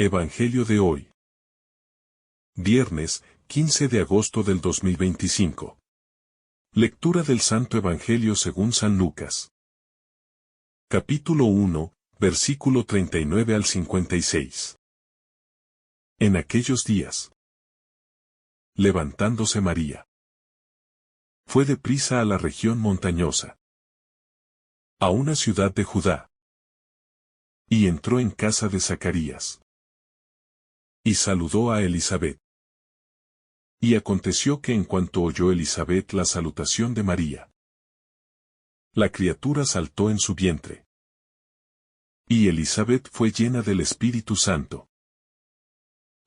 Evangelio de hoy. Viernes, 15 de agosto del 2025. Lectura del Santo Evangelio según San Lucas. Capítulo 1, versículo 39 al 56. En aquellos días, levantándose María, fue deprisa a la región montañosa, a una ciudad de Judá, y entró en casa de Zacarías. Y saludó a Elisabet. Y aconteció que en cuanto oyó Elisabet la salutación de María, la criatura saltó en su vientre. Y Elisabet fue llena del Espíritu Santo.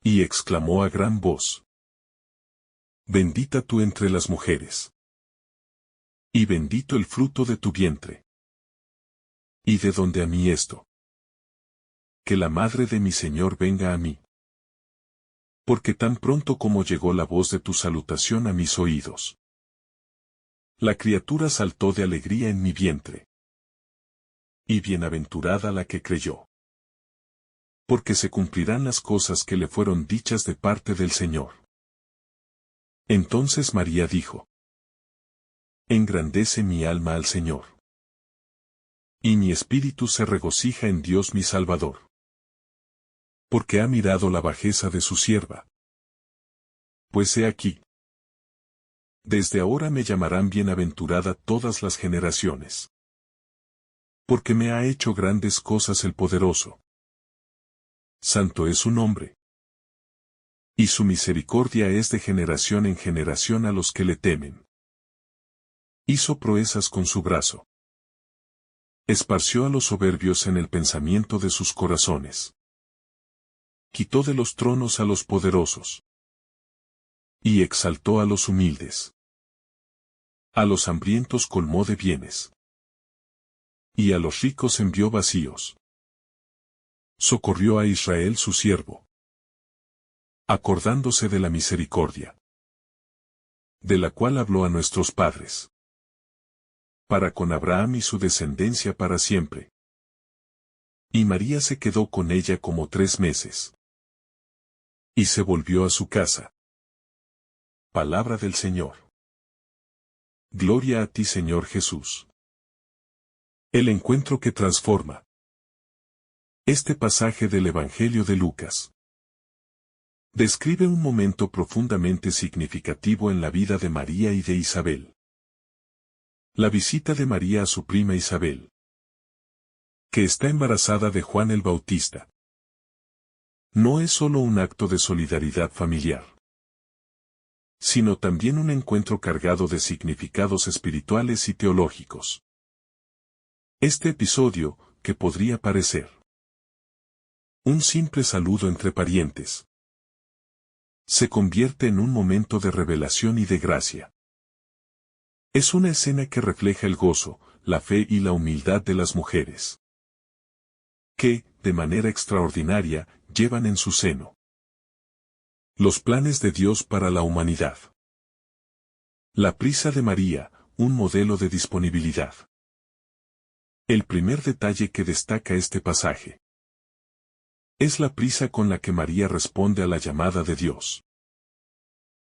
Y exclamó a gran voz: Bendita tú entre las mujeres. Y bendito el fruto de tu vientre. ¿Y de dónde a mí esto? Que la madre de mi Señor venga a mí. Porque tan pronto como llegó la voz de tu salutación a mis oídos, la criatura saltó de alegría en mi vientre. Y bienaventurada la que creyó. Porque se cumplirán las cosas que le fueron dichas de parte del Señor. Entonces María dijo: Engrandece mi alma al Señor. Y mi espíritu se regocija en Dios mi Salvador. Porque ha mirado la bajeza de su sierva. Pues he aquí, desde ahora me llamarán bienaventurada todas las generaciones. Porque me ha hecho grandes cosas el poderoso. Santo es su nombre. Y su misericordia es de generación en generación a los que le temen. Hizo proezas con su brazo. Esparció a los soberbios en el pensamiento de sus corazones. Quitó de los tronos a los poderosos. Y exaltó a los humildes. A los hambrientos colmó de bienes. Y a los ricos envió vacíos. Socorrió a Israel su siervo, acordándose de la misericordia, de la cual habló a nuestros padres, para con Abraham y su descendencia para siempre. Y María se quedó con ella como 3 meses. Y se volvió a su casa. Palabra del Señor. Gloria a ti, Señor Jesús. El encuentro que transforma. Este pasaje del Evangelio de Lucas describe un momento profundamente significativo en la vida de María y de Isabel. La visita de María a su prima Isabel, que está embarazada de Juan el Bautista, no es solo un acto de solidaridad familiar, sino también un encuentro cargado de significados espirituales y teológicos. Este episodio, que podría parecer un simple saludo entre parientes, se convierte en un momento de revelación y de gracia. Es una escena que refleja el gozo, la fe y la humildad de las mujeres, que, de manera extraordinaria, llevan en su seno los planes de Dios para la humanidad. La prisa de María, un modelo de disponibilidad. El primer detalle que destaca este pasaje es la prisa con la que María responde a la llamada de Dios.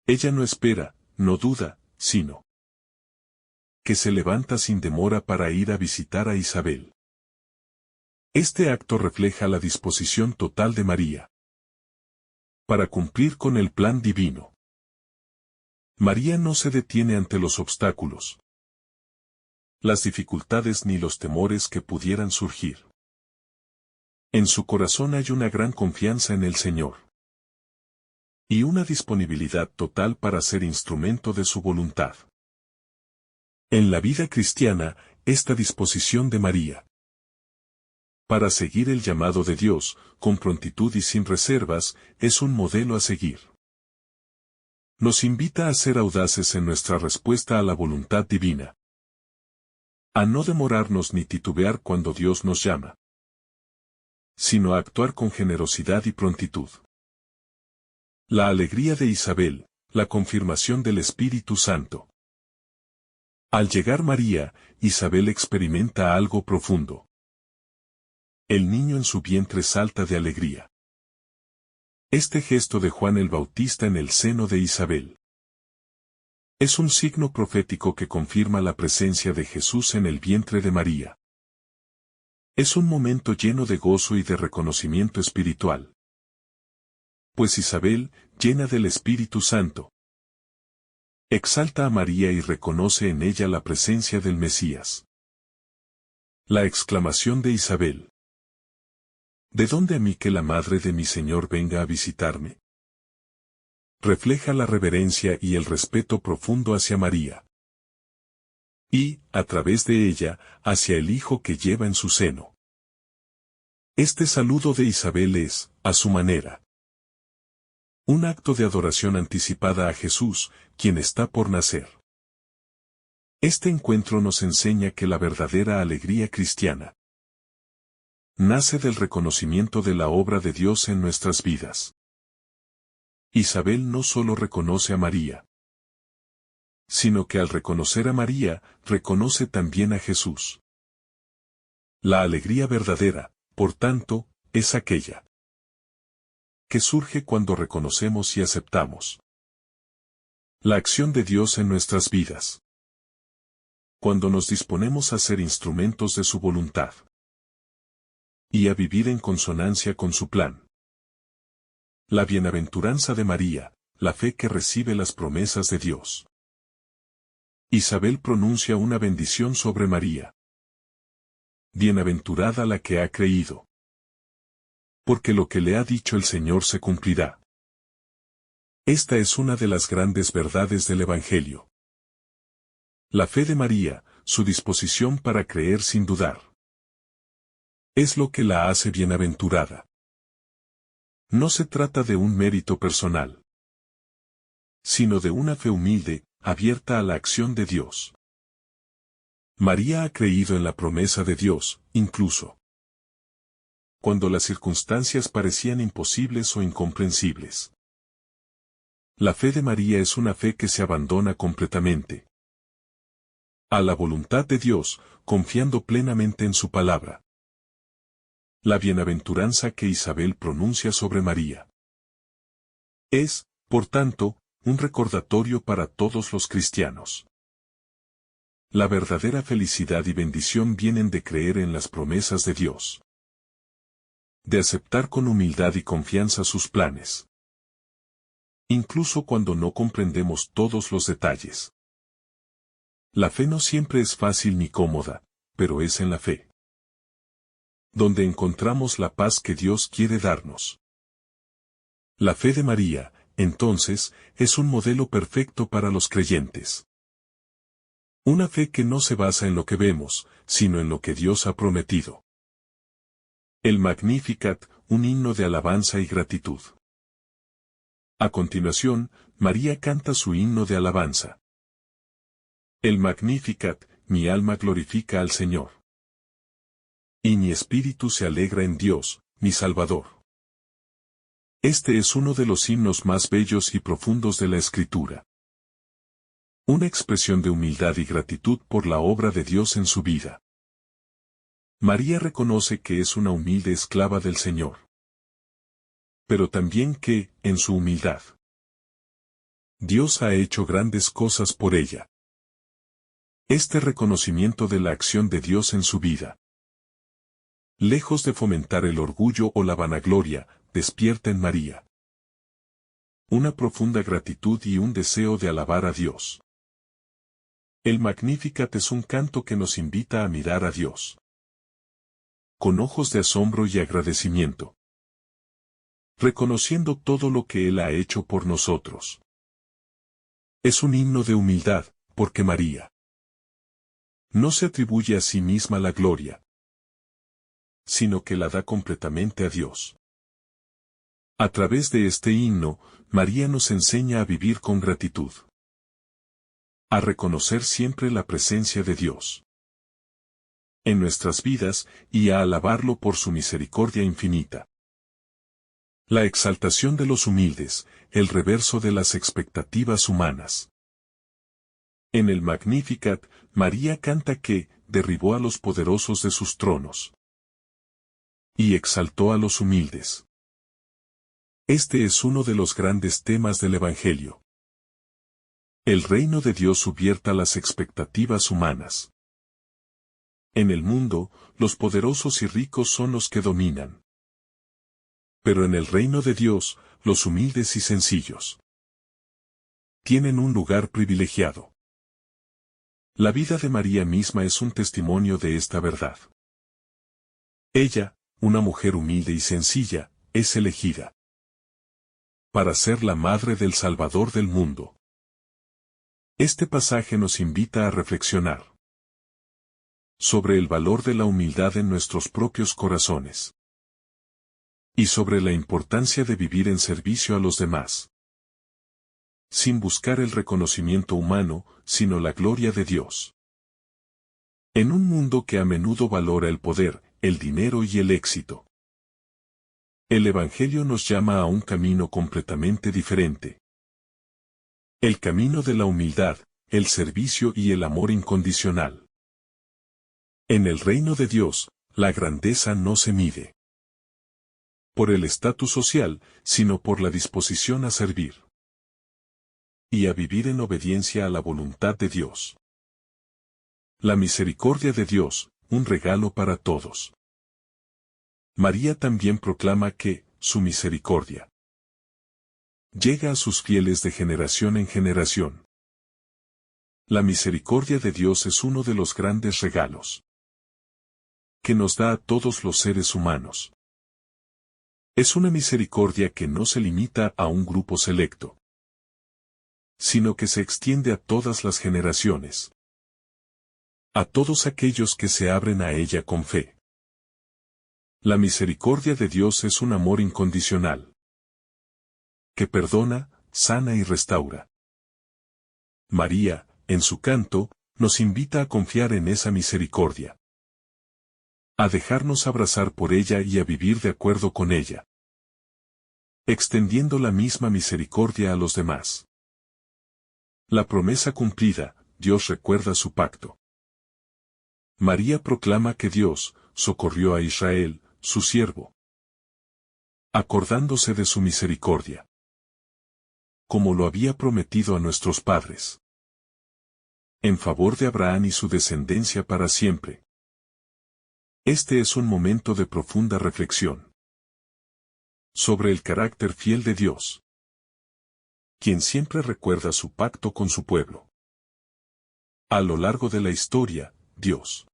Ella no espera, no duda, sino que se levanta sin demora para ir a visitar a Isabel. Este acto refleja la disposición total de María para cumplir con el plan divino. María no se detiene ante los obstáculos, las dificultades ni los temores que pudieran surgir. En su corazón hay una gran confianza en el Señor y una disponibilidad total para ser instrumento de su voluntad. En la vida cristiana, esta disposición de María para seguir el llamado de Dios, con prontitud y sin reservas, es un modelo a seguir. Nos invita a ser audaces en nuestra respuesta a la voluntad divina, a no demorarnos ni titubear cuando Dios nos llama, sino a actuar con generosidad y prontitud. La alegría de Isabel, la confirmación del Espíritu Santo. Al llegar María, Isabel experimenta algo profundo. El niño en su vientre salta de alegría. Este gesto de Juan el Bautista en el seno de Isabel es un signo profético que confirma la presencia de Jesús en el vientre de María. Es un momento lleno de gozo y de reconocimiento espiritual. Pues Isabel, llena del Espíritu Santo, exalta a María y reconoce en ella la presencia del Mesías. La exclamación de Isabel: ¿De dónde a mí que la madre de mi Señor venga a visitarme? Refleja la reverencia y el respeto profundo hacia María. Y, a través de ella, hacia el Hijo que lleva en su seno. Este saludo de Isabel es, a su manera, un acto de adoración anticipada a Jesús, quien está por nacer. Este encuentro nos enseña que la verdadera alegría cristiana nace del reconocimiento de la obra de Dios en nuestras vidas. Isabel no solo reconoce a María, sino que al reconocer a María, reconoce también a Jesús. La alegría verdadera, por tanto, es aquella que surge cuando reconocemos y aceptamos la acción de Dios en nuestras vidas. Cuando nos disponemos a ser instrumentos de su voluntad y a vivir en consonancia con su plan. La bienaventuranza de María, la fe que recibe las promesas de Dios. Isabel pronuncia una bendición sobre María. Bienaventurada la que ha creído, porque lo que le ha dicho el Señor se cumplirá. Esta es una de las grandes verdades del Evangelio. La fe de María, su disposición para creer sin dudar, es lo que la hace bienaventurada. No se trata de un mérito personal, sino de una fe humilde, abierta a la acción de Dios. María ha creído en la promesa de Dios, incluso cuando las circunstancias parecían imposibles o incomprensibles. La fe de María es una fe que se abandona completamente a la voluntad de Dios, confiando plenamente en su palabra. La bienaventuranza que Isabel pronuncia sobre María es, por tanto, un recordatorio para todos los cristianos. La verdadera felicidad y bendición vienen de creer en las promesas de Dios, de aceptar con humildad y confianza sus planes, incluso cuando no comprendemos todos los detalles. La fe no siempre es fácil ni cómoda, pero es en la fe donde encontramos la paz que Dios quiere darnos. La fe de María, entonces, es un modelo perfecto para los creyentes. Una fe que no se basa en lo que vemos, sino en lo que Dios ha prometido. El Magnificat, un himno de alabanza y gratitud. A continuación, María canta su himno de alabanza. El Magnificat, mi alma glorifica al Señor. Y mi espíritu se alegra en Dios, mi Salvador. Este es uno de los himnos más bellos y profundos de la Escritura. Una expresión de humildad y gratitud por la obra de Dios en su vida. María reconoce que es una humilde esclava del Señor. Pero también que, en su humildad, Dios ha hecho grandes cosas por ella. Este reconocimiento de la acción de Dios en su vida, lejos de fomentar el orgullo o la vanagloria, despierta en María una profunda gratitud y un deseo de alabar a Dios. El Magnificat es un canto que nos invita a mirar a Dios con ojos de asombro y agradecimiento, reconociendo todo lo que Él ha hecho por nosotros. Es un himno de humildad, porque María no se atribuye a sí misma la gloria, sino que la da completamente a Dios. A través de este himno, María nos enseña a vivir con gratitud, a reconocer siempre la presencia de Dios en nuestras vidas y a alabarlo por su misericordia infinita. La exaltación de los humildes, el reverso de las expectativas humanas. En el Magnificat, María canta que derribó a los poderosos de sus tronos y exaltó a los humildes. Este es uno de los grandes temas del Evangelio. El reino de Dios subvierta las expectativas humanas. En el mundo, los poderosos y ricos son los que dominan. Pero en el reino de Dios, los humildes y sencillos tienen un lugar privilegiado. La vida de María misma es un testimonio de esta verdad. Ella, una mujer humilde y sencilla, es elegida para ser la madre del Salvador del mundo. Este pasaje nos invita a reflexionar sobre el valor de la humildad en nuestros propios corazones y sobre la importancia de vivir en servicio a los demás, sin buscar el reconocimiento humano, sino la gloria de Dios. En un mundo que a menudo valora el poder, el dinero y el éxito, el Evangelio nos llama a un camino completamente diferente. El camino de la humildad, el servicio y el amor incondicional. En el reino de Dios, la grandeza no se mide por el estatus social, sino por la disposición a servir y a vivir en obediencia a la voluntad de Dios. La misericordia de Dios, un regalo para todos. María también proclama que, su misericordia llega a sus fieles de generación en generación. La misericordia de Dios es uno de los grandes regalos que nos da a todos los seres humanos. Es una misericordia que no se limita a un grupo selecto, sino que se extiende a todas las generaciones, a todos aquellos que se abren a ella con fe. La misericordia de Dios es un amor incondicional, que perdona, sana y restaura. María, en su canto, nos invita a confiar en esa misericordia, a dejarnos abrazar por ella y a vivir de acuerdo con ella, extendiendo la misma misericordia a los demás. La promesa cumplida, Dios recuerda su pacto. María proclama que Dios socorrió a Israel, su siervo, acordándose de su misericordia, como lo había prometido a nuestros padres, en favor de Abraham y su descendencia para siempre. Este es un momento de profunda reflexión sobre el carácter fiel de Dios, quien siempre recuerda su pacto con su pueblo. A lo largo de la historia, Dios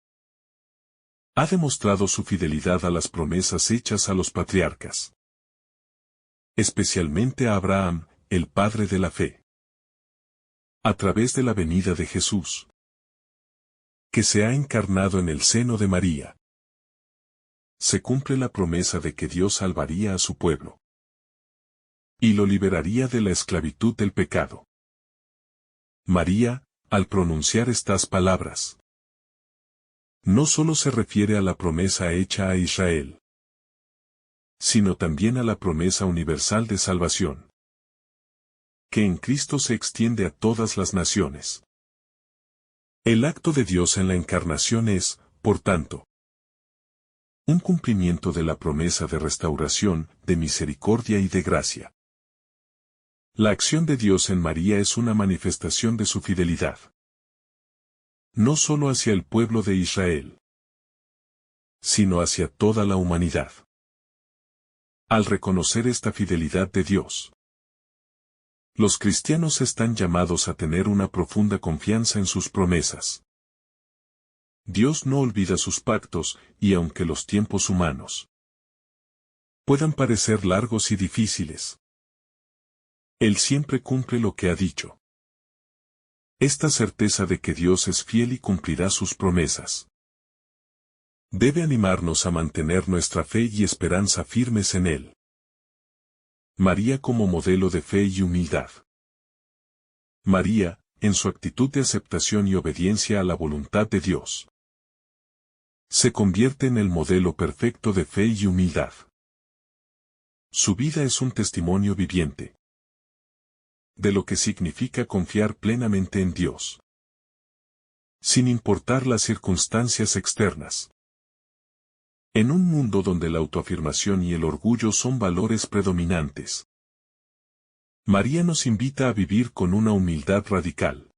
ha demostrado su fidelidad a las promesas hechas a los patriarcas, especialmente a Abraham, el padre de la fe. A través de la venida de Jesús, que se ha encarnado en el seno de María, se cumple la promesa de que Dios salvaría a su pueblo y lo liberaría de la esclavitud del pecado. María, al pronunciar estas palabras, no solo se refiere a la promesa hecha a Israel, sino también a la promesa universal de salvación, que en Cristo se extiende a todas las naciones. El acto de Dios en la encarnación es, por tanto, un cumplimiento de la promesa de restauración, de misericordia y de gracia. La acción de Dios en María es una manifestación de su fidelidad, no solo hacia el pueblo de Israel, sino hacia toda la humanidad. Al reconocer esta fidelidad de Dios, los cristianos están llamados a tener una profunda confianza en sus promesas. Dios no olvida sus pactos, y aunque los tiempos humanos puedan parecer largos y difíciles, Él siempre cumple lo que ha dicho. Esta certeza de que Dios es fiel y cumplirá sus promesas debe animarnos a mantener nuestra fe y esperanza firmes en Él. María como modelo de fe y humildad. María, en su actitud de aceptación y obediencia a la voluntad de Dios, se convierte en el modelo perfecto de fe y humildad. Su vida es un testimonio viviente de lo que significa confiar plenamente en Dios, sin importar las circunstancias externas. En un mundo donde la autoafirmación y el orgullo son valores predominantes, María nos invita a vivir con una humildad radical,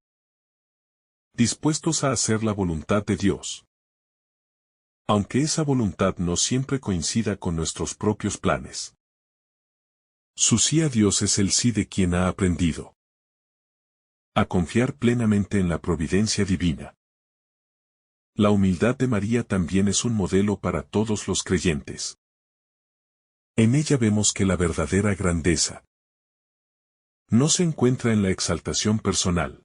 dispuestos a hacer la voluntad de Dios, aunque esa voluntad no siempre coincida con nuestros propios planes. Su sí a Dios es el sí de quien ha aprendido a confiar plenamente en la providencia divina. La humildad de María también es un modelo para todos los creyentes. En ella vemos que la verdadera grandeza no se encuentra en la exaltación personal,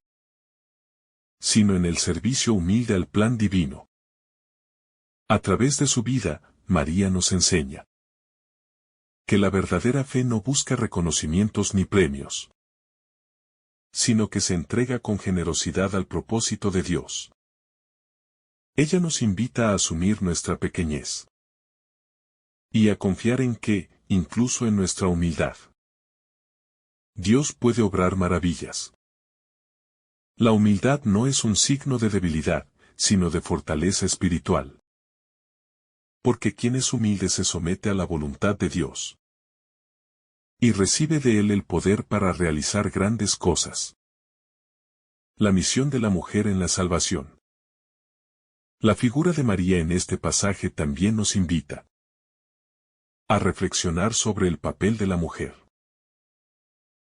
sino en el servicio humilde al plan divino. A través de su vida, María nos enseña que la verdadera fe no busca reconocimientos ni premios, sino que se entrega con generosidad al propósito de Dios. Ella nos invita a asumir nuestra pequeñez y a confiar en que, incluso en nuestra humildad, Dios puede obrar maravillas. La humildad no es un signo de debilidad, sino de fortaleza espiritual. Porque quien es humilde se somete a la voluntad de Dios y recibe de Él el poder para realizar grandes cosas. La misión de la mujer en la salvación. La figura de María en este pasaje también nos invita a reflexionar sobre el papel de la mujer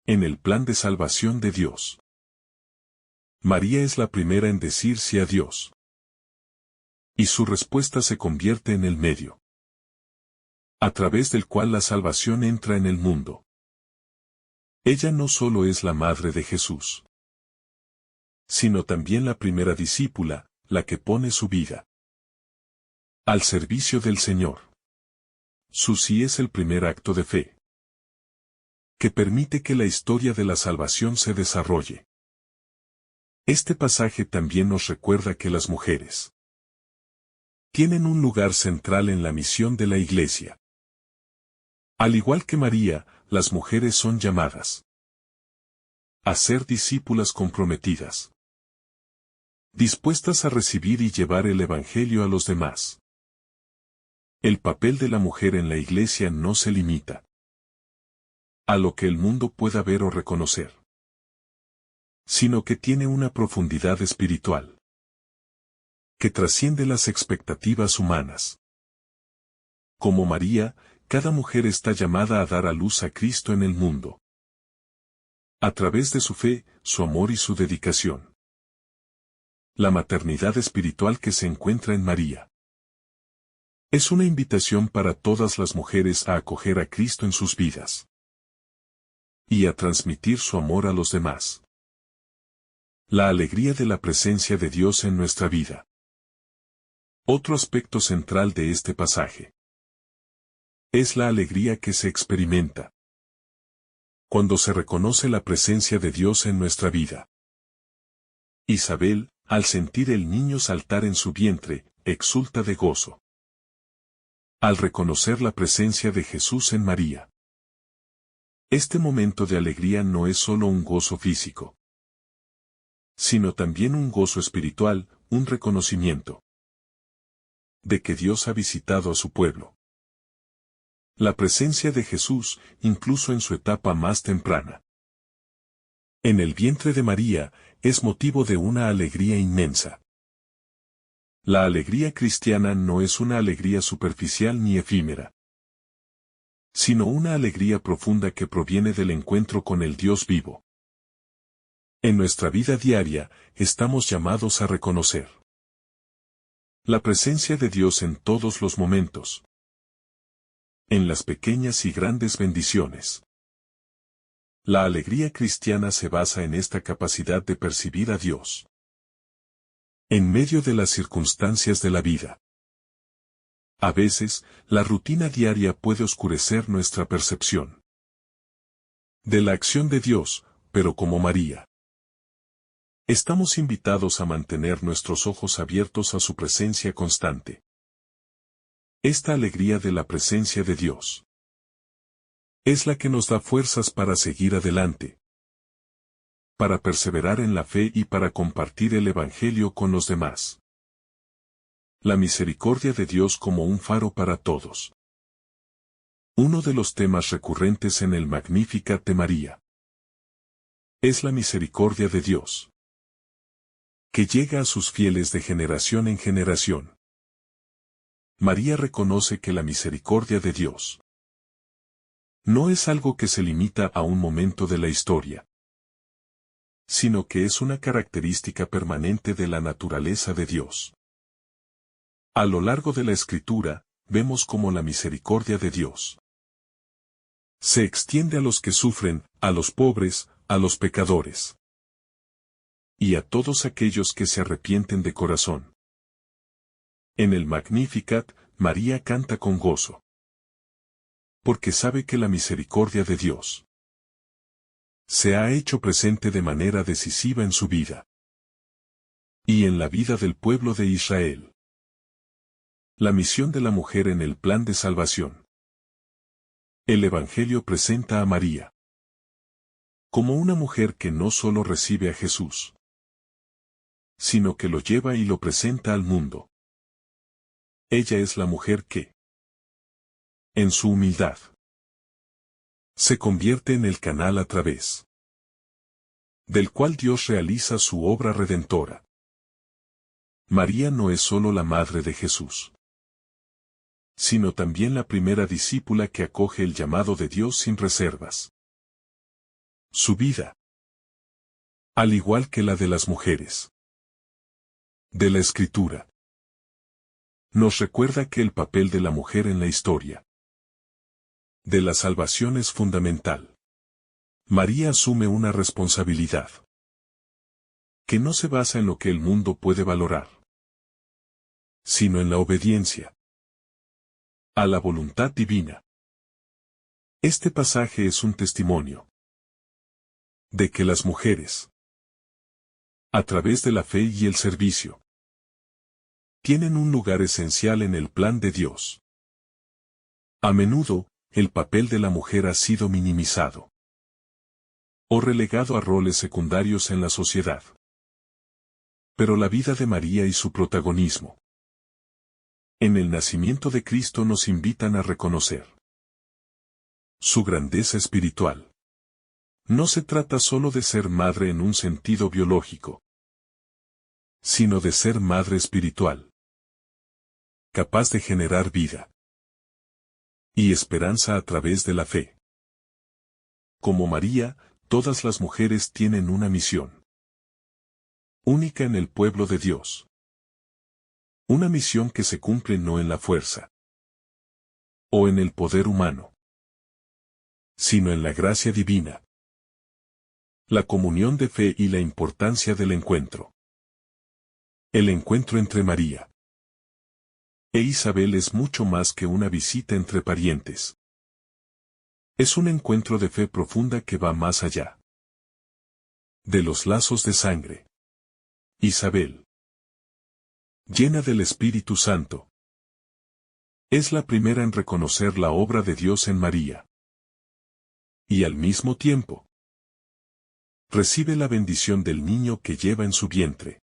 en el plan de salvación de Dios. María es la primera en decir sí a Dios, y su respuesta se convierte en el medio a través del cual la salvación entra en el mundo. Ella no solo es la madre de Jesús, sino también la primera discípula, la que pone su vida al servicio del Señor. Su sí es el primer acto de fe que permite que la historia de la salvación se desarrolle. Este pasaje también nos recuerda que las mujeres tienen un lugar central en la misión de la Iglesia. Al igual que María, las mujeres son llamadas a ser discípulas comprometidas, dispuestas a recibir y llevar el Evangelio a los demás. El papel de la mujer en la Iglesia no se limita a lo que el mundo pueda ver o reconocer, sino que tiene una profundidad espiritual que trasciende las expectativas humanas. Como María, cada mujer está llamada a dar a luz a Cristo en el mundo, a través de su fe, su amor y su dedicación. La maternidad espiritual que se encuentra en María es una invitación para todas las mujeres a acoger a Cristo en sus vidas y a transmitir su amor a los demás. La alegría de la presencia de Dios en nuestra vida. Otro aspecto central de este pasaje es la alegría que se experimenta cuando se reconoce la presencia de Dios en nuestra vida. Isabel, al sentir el niño saltar en su vientre, exulta de gozo al reconocer la presencia de Jesús en María. Este momento de alegría no es solo un gozo físico, sino también un gozo espiritual, un reconocimiento de que Dios ha visitado a su pueblo. La presencia de Jesús, incluso en su etapa más temprana, en el vientre de María, es motivo de una alegría inmensa. La alegría cristiana no es una alegría superficial ni efímera, sino una alegría profunda que proviene del encuentro con el Dios vivo. En nuestra vida diaria, estamos llamados a reconocer la presencia de Dios en todos los momentos, en las pequeñas y grandes bendiciones. La alegría cristiana se basa en esta capacidad de percibir a Dios en medio de las circunstancias de la vida. A veces, la rutina diaria puede oscurecer nuestra percepción de la acción de Dios, pero como María, estamos invitados a mantener nuestros ojos abiertos a su presencia constante. Esta alegría de la presencia de Dios es la que nos da fuerzas para seguir adelante, para perseverar en la fe y para compartir el Evangelio con los demás. La misericordia de Dios como un faro para todos. Uno de los temas recurrentes en el Magnificat de María es la misericordia de Dios, que llega a sus fieles de generación en generación. María reconoce que la misericordia de Dios no es algo que se limita a un momento de la historia, sino que es una característica permanente de la naturaleza de Dios. A lo largo de la Escritura, vemos cómo la misericordia de Dios se extiende a los que sufren, a los pobres, a los pecadores y a todos aquellos que se arrepienten de corazón. En el Magnificat, María canta con gozo, porque sabe que la misericordia de Dios se ha hecho presente de manera decisiva en su vida y en la vida del pueblo de Israel. La misión de la mujer en el plan de salvación. El Evangelio presenta a María como una mujer que no solo recibe a Jesús, sino que lo lleva y lo presenta al mundo. Ella es la mujer que, en su humildad, se convierte en el canal a través del cual Dios realiza su obra redentora. María no es solo la madre de Jesús, sino también la primera discípula que acoge el llamado de Dios sin reservas. Su vida, al igual que la de las mujeres de la Escritura, nos recuerda que el papel de la mujer en la historia de la salvación es fundamental. María asume una responsabilidad que no se basa en lo que el mundo puede valorar, sino en la obediencia a la voluntad divina. Este pasaje es un testimonio de que las mujeres, a través de la fe y el servicio, tienen un lugar esencial en el plan de Dios. A menudo, el papel de la mujer ha sido minimizado o relegado a roles secundarios en la sociedad. Pero la vida de María y su protagonismo en el nacimiento de Cristo nos invitan a reconocer su grandeza espiritual. No se trata solo de ser madre en un sentido biológico, sino de ser madre espiritual, capaz de generar vida y esperanza a través de la fe. Como María, todas las mujeres tienen una misión única en el pueblo de Dios. Una misión que se cumple no en la fuerza o en el poder humano, sino en la gracia divina. La comunión de fe y la importancia del encuentro. El encuentro entre María e Isabel es mucho más que una visita entre parientes. Es un encuentro de fe profunda que va más allá de los lazos de sangre. Isabel, llena del Espíritu Santo, es la primera en reconocer la obra de Dios en María. Y al mismo tiempo, recibe la bendición del niño que lleva en su vientre.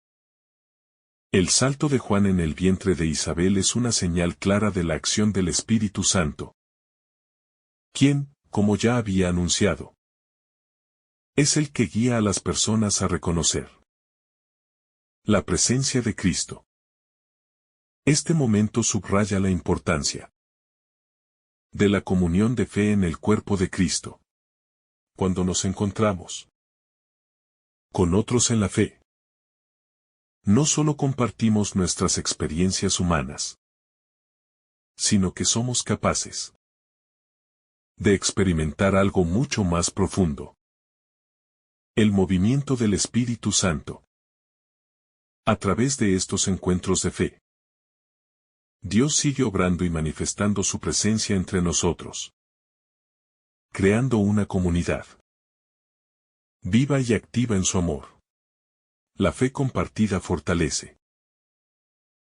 El salto de Juan en el vientre de Isabel es una señal clara de la acción del Espíritu Santo, quien, como ya había anunciado, es el que guía a las personas a reconocer la presencia de Cristo. Este momento subraya la importancia de la comunión de fe en el cuerpo de Cristo. Cuando nos encontramos con otros en la fe, no solo compartimos nuestras experiencias humanas, sino que somos capaces de experimentar algo mucho más profundo. El movimiento del Espíritu Santo. A través de estos encuentros de fe, Dios sigue obrando y manifestando su presencia entre nosotros, creando una comunidad viva y activa en su amor. La fe compartida fortalece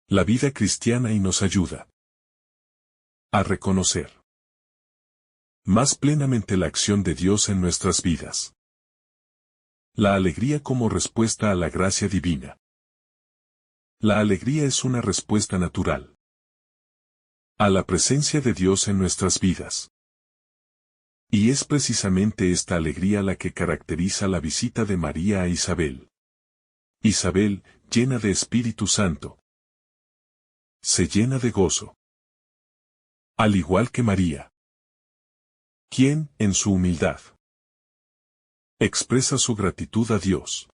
la vida cristiana y nos ayuda a reconocer más plenamente la acción de Dios en nuestras vidas. La alegría como respuesta a la gracia divina. La alegría es una respuesta natural a la presencia de Dios en nuestras vidas. Y es precisamente esta alegría la que caracteriza la visita de María a Isabel. Isabel, llena de Espíritu Santo, se llena de gozo. Al igual que María, quien, en su humildad, expresa su gratitud a Dios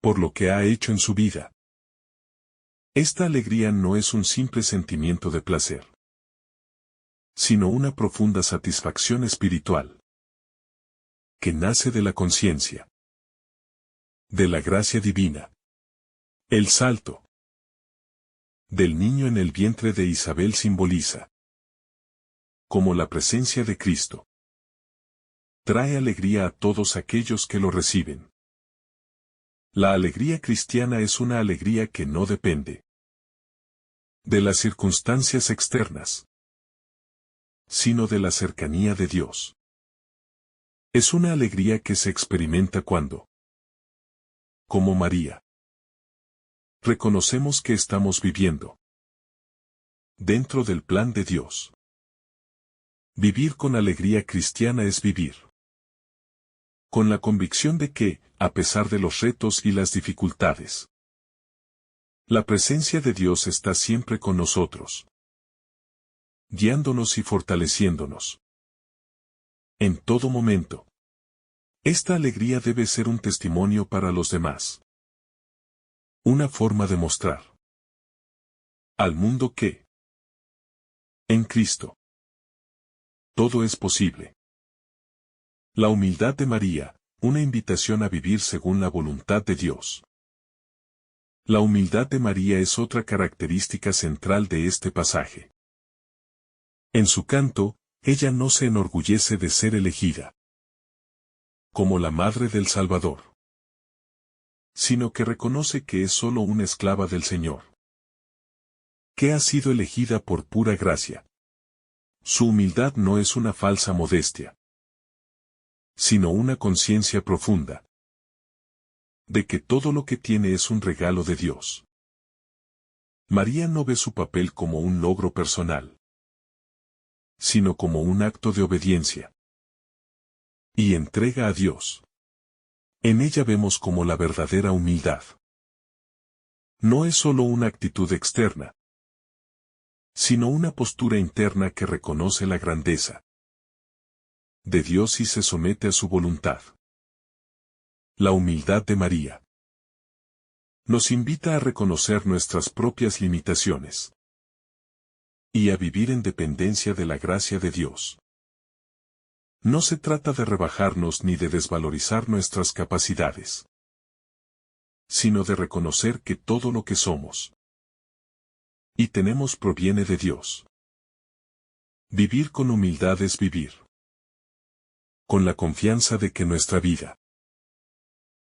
por lo que ha hecho en su vida. Esta alegría no es un simple sentimiento de placer, sino una profunda satisfacción espiritual que nace de la conciencia de la gracia divina. El salto del niño en el vientre de Isabel simboliza como la presencia de Cristo. Trae alegría a todos aquellos que lo reciben. La alegría cristiana es una alegría que no depende de las circunstancias externas, sino de la cercanía de Dios. Es una alegría que se experimenta cuando, como María, reconocemos que estamos viviendo dentro del plan de Dios. Vivir con alegría cristiana es vivir con la convicción de que, a pesar de los retos y las dificultades, la presencia de Dios está siempre con nosotros, guiándonos y fortaleciéndonos en todo momento. Esta alegría debe ser un testimonio para los demás. Una forma de mostrar al mundo que, en Cristo, todo es posible. La humildad de María, una invitación a vivir según la voluntad de Dios. La humildad de María es otra característica central de este pasaje. En su canto, ella no se enorgullece de ser elegida como la madre del Salvador, sino que reconoce que es solo una esclava del Señor, que ha sido elegida por pura gracia. Su humildad no es una falsa modestia, sino una conciencia profunda de que todo lo que tiene es un regalo de Dios. María no ve su papel como un logro personal, sino como un acto de obediencia y entrega a Dios. En ella vemos como la verdadera humildad no es solo una actitud externa, sino una postura interna que reconoce la grandeza de Dios y se somete a su voluntad. La humildad de María nos invita a reconocer nuestras propias limitaciones y a vivir en dependencia de la gracia de Dios. No se trata de rebajarnos ni de desvalorizar nuestras capacidades, sino de reconocer que todo lo que somos y tenemos proviene de Dios. Vivir con humildad es vivir con la confianza de que nuestra vida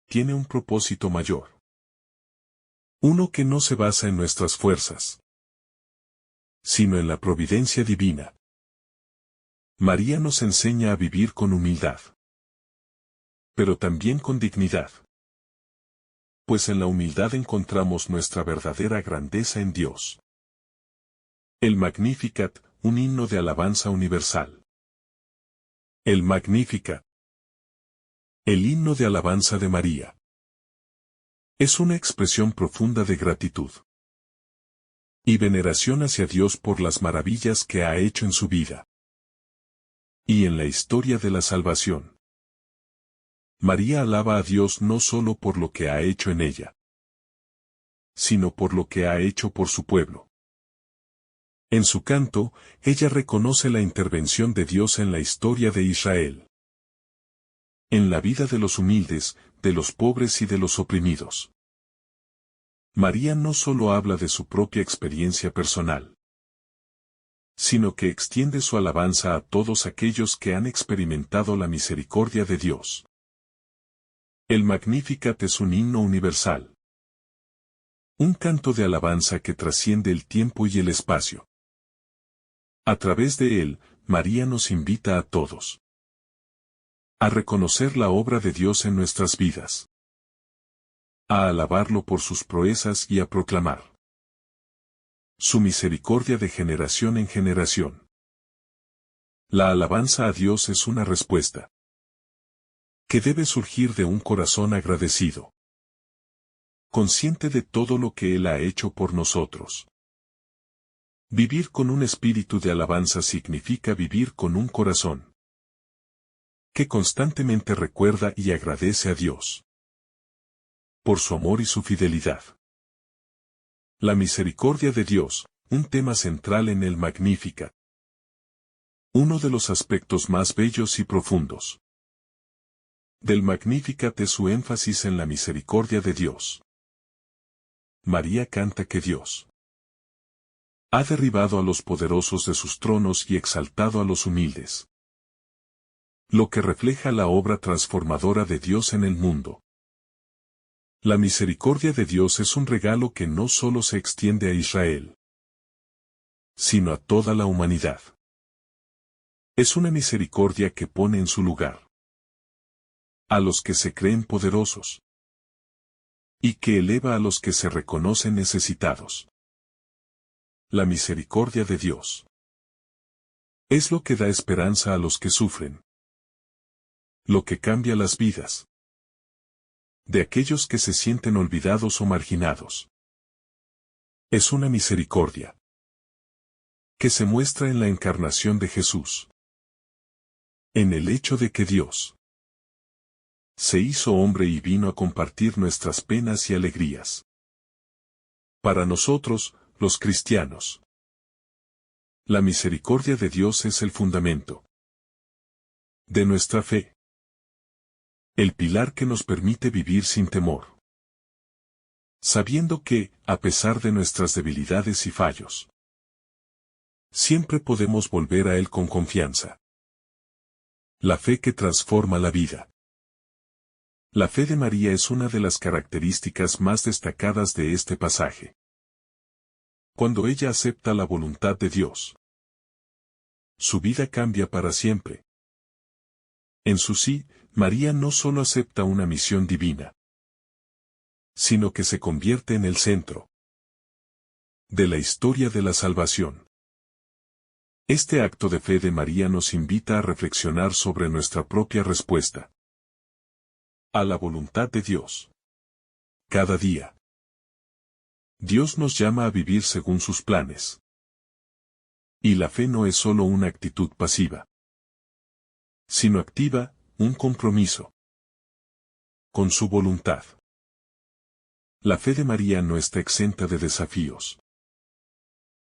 tiene un propósito mayor. Uno que no se basa en nuestras fuerzas, sino en la providencia divina. María nos enseña a vivir con humildad, pero también con dignidad, pues en la humildad encontramos nuestra verdadera grandeza en Dios. El Magnificat, un himno de alabanza universal. El Magnificat, el himno de alabanza de María, es una expresión profunda de gratitud y veneración hacia Dios por las maravillas que ha hecho en su vida y en la historia de la salvación. María alaba a Dios no solo por lo que ha hecho en ella, sino por lo que ha hecho por su pueblo. En su canto, ella reconoce la intervención de Dios en la historia de Israel, en la vida de los humildes, de los pobres y de los oprimidos. María no solo habla de su propia experiencia personal, sino que extiende su alabanza a todos aquellos que han experimentado la misericordia de Dios. El Magnificat es un himno universal, un canto de alabanza que trasciende el tiempo y el espacio. A través de él, María nos invita a todos a reconocer la obra de Dios en nuestras vidas, a alabarlo por sus proezas y a proclamar su misericordia de generación en generación. La alabanza a Dios es una respuesta que debe surgir de un corazón agradecido, consciente de todo lo que Él ha hecho por nosotros. Vivir con un espíritu de alabanza significa vivir con un corazón que constantemente recuerda y agradece a Dios por su amor y su fidelidad. La misericordia de Dios, un tema central en el Magnificat. Uno de los aspectos más bellos y profundos del Magnificat es su énfasis en la misericordia de Dios. María canta que Dios ha derribado a los poderosos de sus tronos y exaltado a los humildes, lo que refleja la obra transformadora de Dios en el mundo. La misericordia de Dios es un regalo que no solo se extiende a Israel, sino a toda la humanidad. Es una misericordia que pone en su lugar a los que se creen poderosos y que eleva a los que se reconocen necesitados. La misericordia de Dios es lo que da esperanza a los que sufren, lo que cambia las vidas de aquellos que se sienten olvidados o marginados. Es una misericordia que se muestra en la encarnación de Jesús, en el hecho de que Dios se hizo hombre y vino a compartir nuestras penas y alegrías. Para nosotros, los cristianos, la misericordia de Dios es el fundamento de nuestra fe, el pilar que nos permite vivir sin temor, sabiendo que, a pesar de nuestras debilidades y fallos, siempre podemos volver a Él con confianza. La fe que transforma la vida. La fe de María es una de las características más destacadas de este pasaje. Cuando ella acepta la voluntad de Dios, su vida cambia para siempre. En su sí, María no solo acepta una misión divina, sino que se convierte en el centro de la historia de la salvación. Este acto de fe de María nos invita a reflexionar sobre nuestra propia respuesta a la voluntad de Dios. Cada día, Dios nos llama a vivir según sus planes. Y la fe no es solo una actitud pasiva, sino activa, un compromiso con su voluntad. La fe de María no está exenta de desafíos.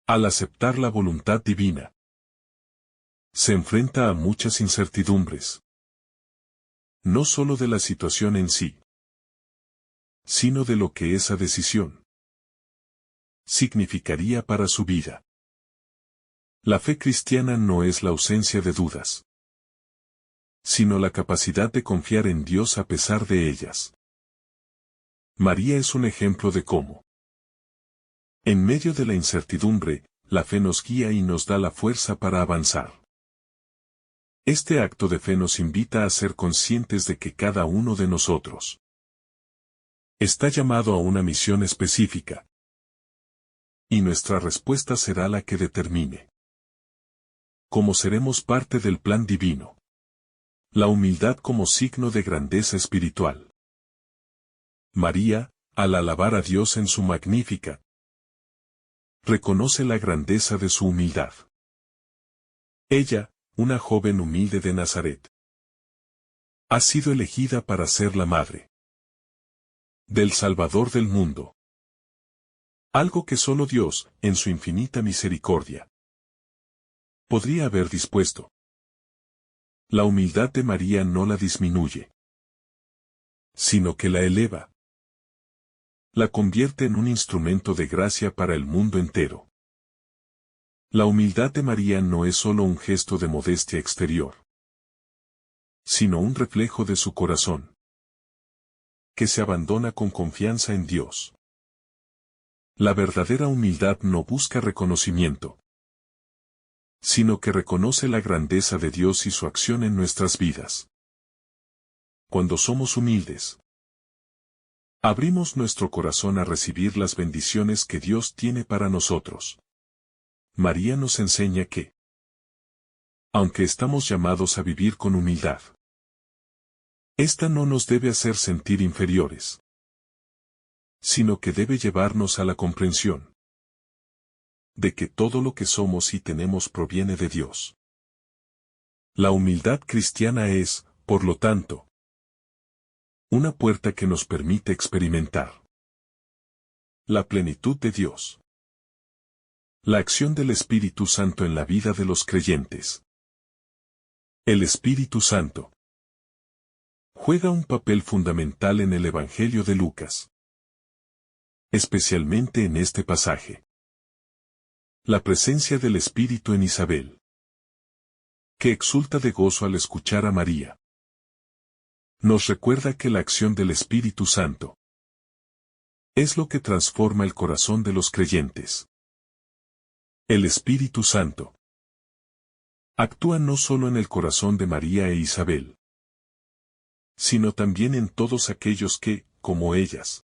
Al aceptar la voluntad divina, se enfrenta a muchas incertidumbres. No solo de la situación en sí, sino de lo que esa decisión significaría para su vida. La fe cristiana no es la ausencia de dudas, sino la capacidad de confiar en Dios a pesar de ellas. María es un ejemplo de cómo, en medio de la incertidumbre, la fe nos guía y nos da la fuerza para avanzar. Este acto de fe nos invita a ser conscientes de que cada uno de nosotros está llamado a una misión específica, y nuestra respuesta será la que determine cómo seremos parte del plan divino. La humildad como signo de grandeza espiritual. María, al alabar a Dios en su Magnificat, reconoce la grandeza de su humildad. Ella, una joven humilde de Nazaret, ha sido elegida para ser la madre del Salvador del mundo. Algo que solo Dios, en su infinita misericordia, podría haber dispuesto. La humildad de María no la disminuye, sino que la eleva. La convierte en un instrumento de gracia para el mundo entero. La humildad de María no es solo un gesto de modestia exterior, sino un reflejo de su corazón, que se abandona con confianza en Dios. La verdadera humildad no busca reconocimiento, sino que reconoce la grandeza de Dios y su acción en nuestras vidas. Cuando somos humildes, Abrimos nuestro corazón a recibir las bendiciones que Dios tiene para nosotros. María nos enseña que, aunque estamos llamados a vivir con humildad, esta no nos debe hacer sentir inferiores, sino que debe llevarnos a la comprensión de que todo lo que somos y tenemos proviene de Dios. La humildad cristiana es, por lo tanto, una puerta que nos permite experimentar la plenitud de Dios. La acción del Espíritu Santo en la vida de los creyentes. El Espíritu Santo juega un papel fundamental en el Evangelio de Lucas, especialmente en este pasaje. La presencia del Espíritu en Isabel, que exulta de gozo al escuchar a María, nos recuerda que la acción del Espíritu Santo es lo que transforma el corazón de los creyentes. El Espíritu Santo actúa no solo en el corazón de María e Isabel, sino también en todos aquellos que, como ellas,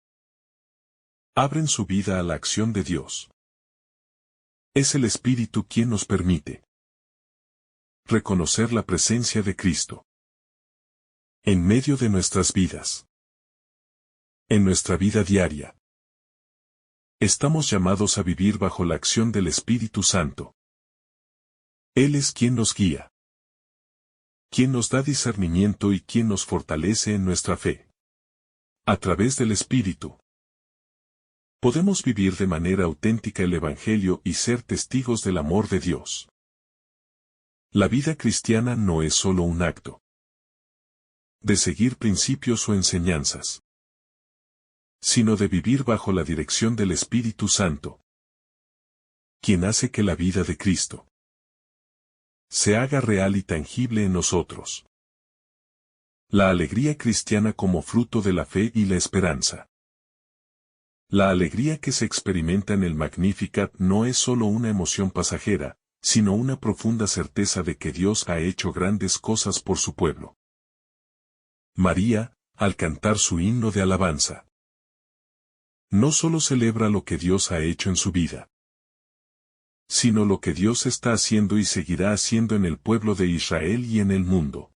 abren su vida a la acción de Dios. Es el Espíritu quien nos permite reconocer la presencia de Cristo en medio de nuestras vidas. En nuestra vida diaria, estamos llamados a vivir bajo la acción del Espíritu Santo. Él es quien nos guía, quien nos da discernimiento y quien nos fortalece en nuestra fe. A través del Espíritu, podemos vivir de manera auténtica el Evangelio y ser testigos del amor de Dios. La vida cristiana no es solo un acto de seguir principios o enseñanzas, sino de vivir bajo la dirección del Espíritu Santo, quien hace que la vida de Cristo se haga real y tangible en nosotros. La alegría cristiana como fruto de la fe y la esperanza. La alegría que se experimenta en el Magnificat no es solo una emoción pasajera, sino una profunda certeza de que Dios ha hecho grandes cosas por su pueblo. María, al cantar su himno de alabanza, no solo celebra lo que Dios ha hecho en su vida, sino lo que Dios está haciendo y seguirá haciendo en el pueblo de Israel y en el mundo.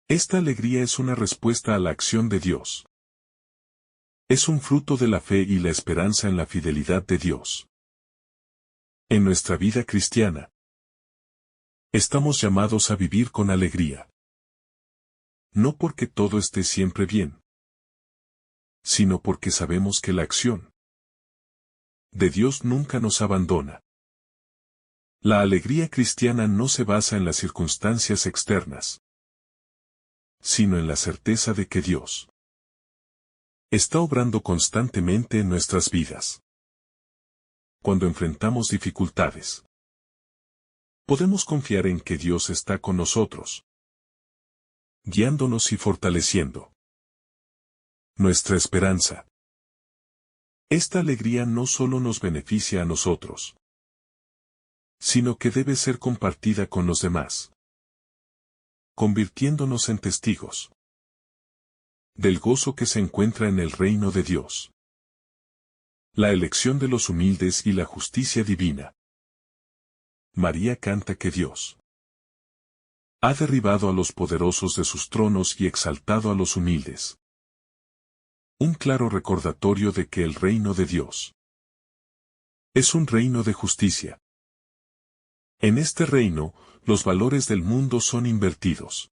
Esta alegría es una respuesta a la acción de Dios. Es un fruto de la fe y la esperanza en la fidelidad de Dios. En nuestra vida cristiana, estamos llamados a vivir con alegría. No porque todo esté siempre bien, sino porque sabemos que la acción de Dios nunca nos abandona. La alegría cristiana no se basa en las circunstancias externas, sino en la certeza de que Dios está obrando constantemente en nuestras vidas. Cuando enfrentamos dificultades, podemos confiar en que Dios está con nosotros, guiándonos y fortaleciendo nuestra esperanza. Esta alegría no solo nos beneficia a nosotros, sino que debe ser compartida con los demás, convirtiéndonos en testigos del gozo que se encuentra en el reino de Dios. La elección de los humildes y la justicia divina. María canta que Dios ha derribado a los poderosos de sus tronos y exaltado a los humildes. Un claro recordatorio de que el reino de Dios es un reino de justicia. En este reino, los valores del mundo son invertidos.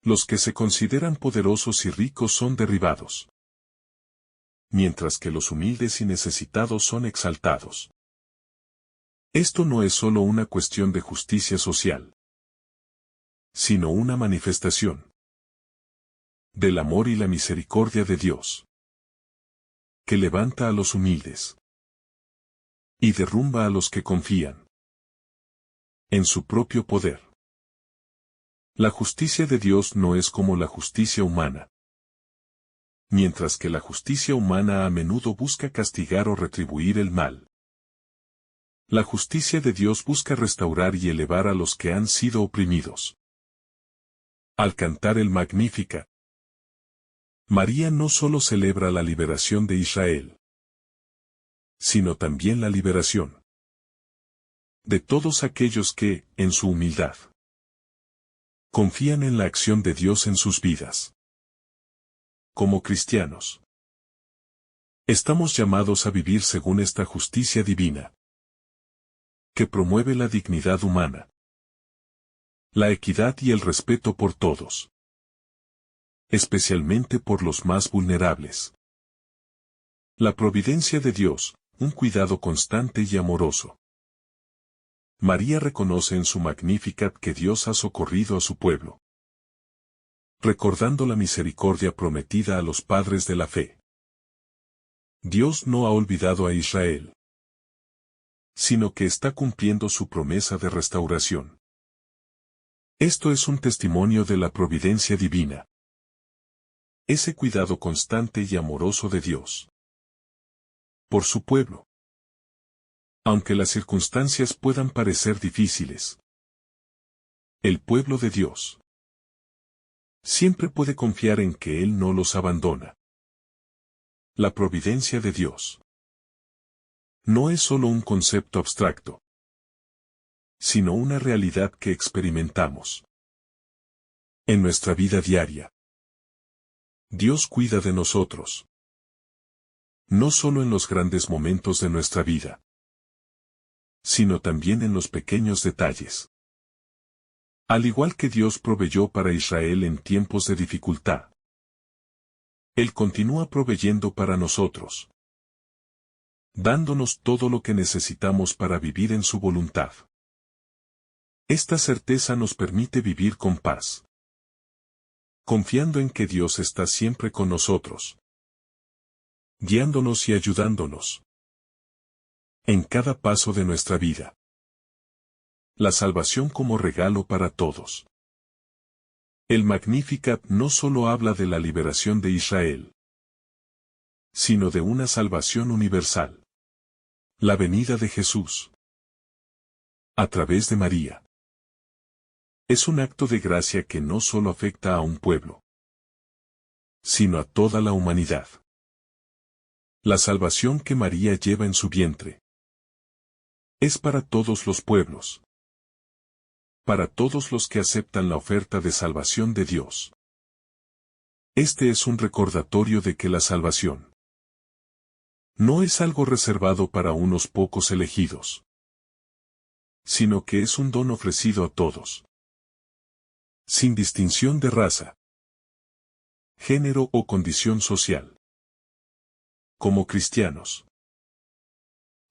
Los que se consideran poderosos y ricos son derribados, mientras que los humildes y necesitados son exaltados. Esto no es solo una cuestión de justicia social, sino una manifestación del amor y la misericordia de Dios, que levanta a los humildes y derrumba a los que confían en su propio poder. La justicia de Dios no es como la justicia humana. Mientras que la justicia humana a menudo busca castigar o retribuir el mal, la justicia de Dios busca restaurar y elevar a los que han sido oprimidos. Al cantar el Magnífica, María no solo celebra la liberación de Israel, sino también la liberación de todos aquellos que, en su humildad, confían en la acción de Dios en sus vidas. Como cristianos, estamos llamados a vivir según esta justicia divina, que promueve la dignidad humana, la equidad y el respeto por todos, especialmente por los más vulnerables. La providencia de Dios, un cuidado constante y amoroso. María reconoce en su Magnificat que Dios ha socorrido a su pueblo, recordando la misericordia prometida a los padres de la fe. Dios no ha olvidado a Israel, sino que está cumpliendo su promesa de restauración. Esto es un testimonio de la providencia divina, ese cuidado constante y amoroso de Dios por su pueblo. Aunque las circunstancias puedan parecer difíciles, el pueblo de Dios siempre puede confiar en que Él no los abandona. La providencia de Dios no es solo un concepto abstracto, sino una realidad que experimentamos en nuestra vida diaria. Dios cuida de nosotros, no solo en los grandes momentos de nuestra vida, sino también en los pequeños detalles. Al igual que Dios proveyó para Israel en tiempos de dificultad, Él continúa proveyendo para nosotros, dándonos todo lo que necesitamos para vivir en su voluntad. Esta certeza nos permite vivir con paz, confiando en que Dios está siempre con nosotros, guiándonos y ayudándonos en cada paso de nuestra vida. La salvación como regalo para todos. El Magnificat no solo habla de la liberación de Israel, sino de una salvación universal. La venida de Jesús, a través de María, es un acto de gracia que no solo afecta a un pueblo, sino a toda la humanidad. La salvación que María lleva en su vientre es para todos los pueblos, para todos los que aceptan la oferta de salvación de Dios. Este es un recordatorio de que la salvación no es algo reservado para unos pocos elegidos, sino que es un don ofrecido a todos, sin distinción de raza, género o condición social. Como cristianos,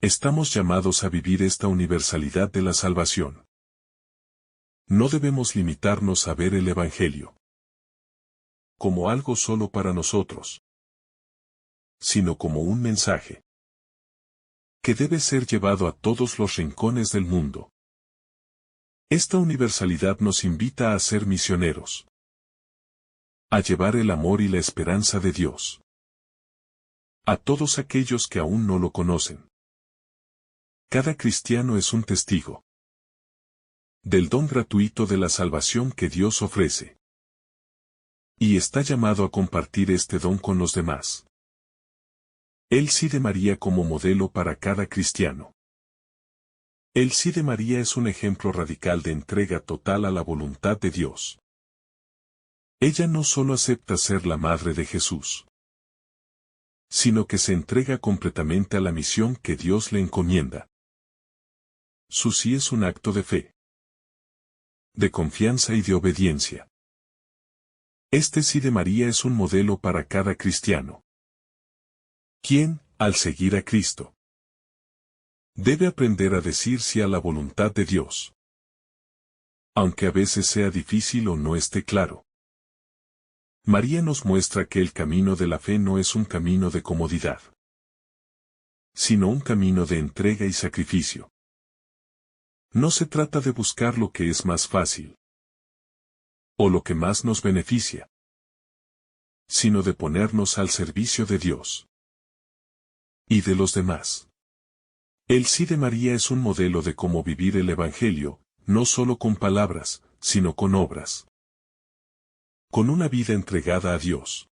estamos llamados a vivir esta universalidad de la salvación. No debemos limitarnos a ver el Evangelio como algo solo para nosotros, sino como un mensaje que debe ser llevado a todos los rincones del mundo. Esta universalidad nos invita a ser misioneros, a llevar el amor y la esperanza de Dios a todos aquellos que aún no lo conocen. Cada cristiano es un testigo del don gratuito de la salvación que Dios ofrece, y está llamado a compartir este don con los demás. El sí de María como modelo para cada cristiano. El sí de María es un ejemplo radical de entrega total a la voluntad de Dios. Ella no solo acepta ser la madre de Jesús, sino que se entrega completamente a la misión que Dios le encomienda. Su sí es un acto de fe, de confianza y de obediencia. Este sí de María es un modelo para cada cristiano, quien, al seguir a Cristo, debe aprender a decir sí a la voluntad de Dios, aunque a veces sea difícil o no esté claro. María nos muestra que el camino de la fe no es un camino de comodidad, sino un camino de entrega y sacrificio. No se trata de buscar lo que es más fácil, o lo que más nos beneficia, sino de ponernos al servicio de Dios y de los demás. El sí de María es un modelo de cómo vivir el Evangelio, no solo con palabras, sino con obras. Con una vida entregada a Dios.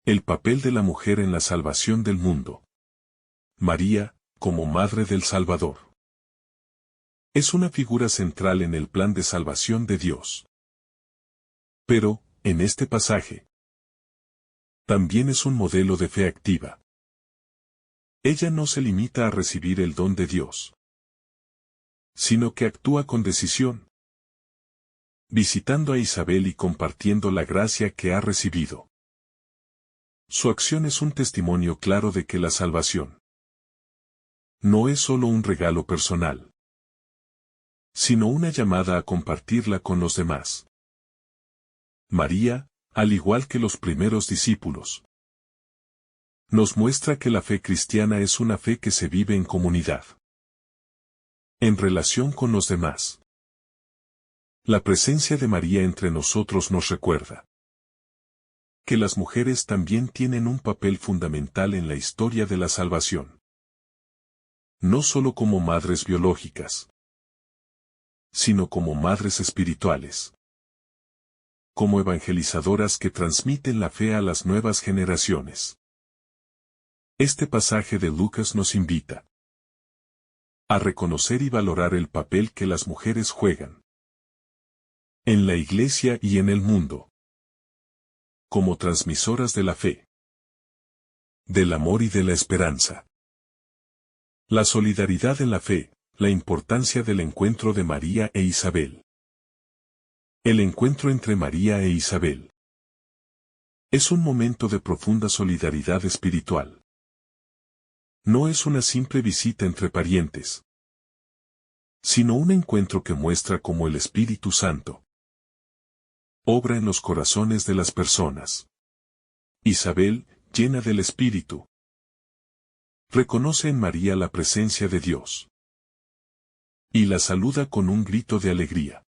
El papel de la mujer en la salvación del mundo. María, como Madre del Salvador, es una figura central en el plan de salvación de Dios. Pero, en este pasaje, también es un modelo de fe activa. Ella no se limita a recibir el don de Dios, sino que actúa con decisión, visitando a Isabel y compartiendo la gracia que ha recibido. Su acción es un testimonio claro de que la salvación no es solo un regalo personal, sino una llamada a compartirla con los demás. María, al igual que los primeros discípulos, nos muestra que la fe cristiana es una fe que se vive en comunidad, en relación con los demás. La presencia de María entre nosotros nos recuerda que las mujeres también tienen un papel fundamental en la historia de la salvación. No solo como madres biológicas, sino como madres espirituales. Como evangelizadoras que transmiten la fe a las nuevas generaciones. Este pasaje de Lucas nos invita a reconocer y valorar el papel que las mujeres juegan en la Iglesia y en el mundo, como transmisoras de la fe, del amor y de la esperanza. La solidaridad en la fe, la importancia del encuentro de María e Isabel. El encuentro entre María e Isabel es un momento de profunda solidaridad espiritual. No es una simple visita entre parientes, sino un encuentro que muestra cómo el Espíritu Santo obra en los corazones de las personas. Isabel, llena del Espíritu, reconoce en María la presencia de Dios y la saluda con un grito de alegría.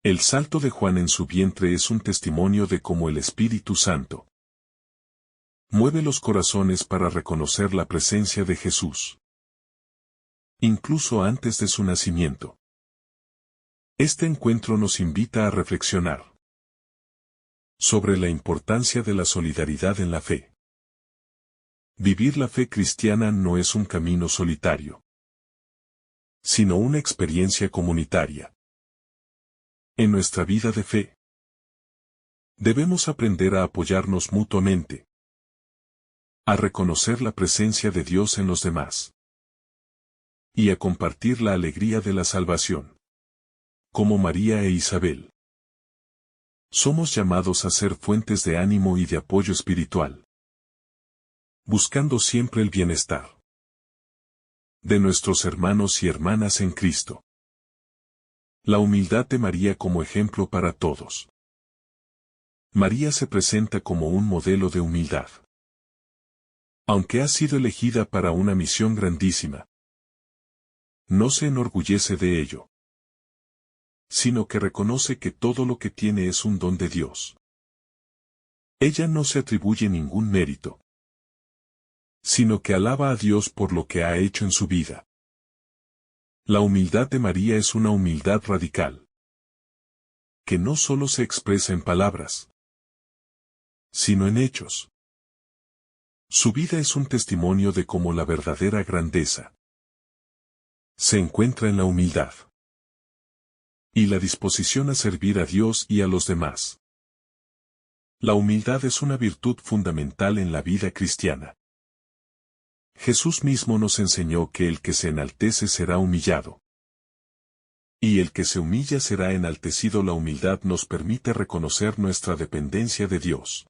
El salto de Juan en su vientre es un testimonio de cómo el Espíritu Santo mueve los corazones para reconocer la presencia de Jesús, incluso antes de su nacimiento. Este encuentro nos invita a reflexionar sobre la importancia de la solidaridad en la fe. Vivir la fe cristiana no es un camino solitario, sino una experiencia comunitaria. En nuestra vida de fe, debemos aprender a apoyarnos mutuamente, a reconocer la presencia de Dios en los demás, y a compartir la alegría de la salvación. Como María e Isabel, somos llamados a ser fuentes de ánimo y de apoyo espiritual, buscando siempre el bienestar de nuestros hermanos y hermanas en Cristo. La humildad de María como ejemplo para todos. María se presenta como un modelo de humildad. Aunque ha sido elegida para una misión grandísima, no se enorgullece de ello, sino que reconoce que todo lo que tiene es un don de Dios. Ella no se atribuye ningún mérito, sino que alaba a Dios por lo que ha hecho en su vida. La humildad de María es una humildad radical, que no solo se expresa en palabras, sino en hechos. Su vida es un testimonio de cómo la verdadera grandeza se encuentra en la humildad y la disposición a servir a Dios y a los demás. La humildad es una virtud fundamental en la vida cristiana. Jesús mismo nos enseñó que el que se enaltece será humillado, y el que se humilla será enaltecido. La humildad nos permite reconocer nuestra dependencia de Dios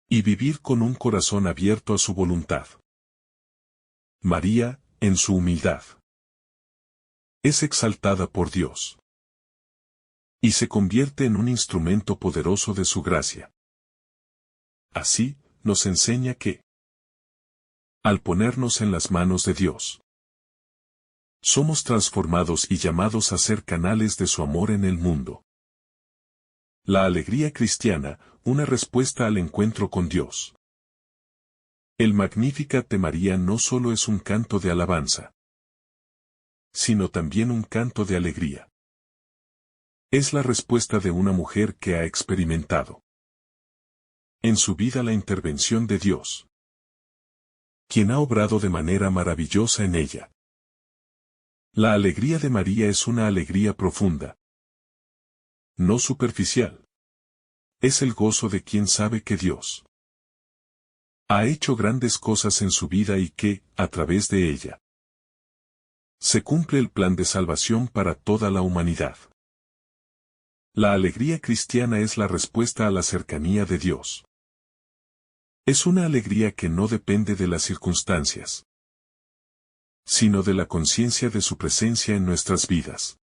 y vivir con un corazón abierto a su voluntad. María, en su humildad, es exaltada por Dios y se convierte en un instrumento poderoso de su gracia. Así, nos enseña que, al ponernos en las manos de Dios, somos transformados y llamados a ser canales de su amor en el mundo. La alegría cristiana, una respuesta al encuentro con Dios. El Magnificat de María no solo es un canto de alabanza, sino también un canto de alegría. Es la respuesta de una mujer que ha experimentado en su vida la intervención de Dios, quien ha obrado de manera maravillosa en ella. La alegría de María es una alegría profunda, no superficial. Es el gozo de quien sabe que Dios ha hecho grandes cosas en su vida y que, a través de ella, se cumple el plan de salvación para toda la humanidad. La alegría cristiana es la respuesta a la cercanía de Dios. Es una alegría que no depende de las circunstancias, sino de la conciencia de su presencia en nuestras vidas.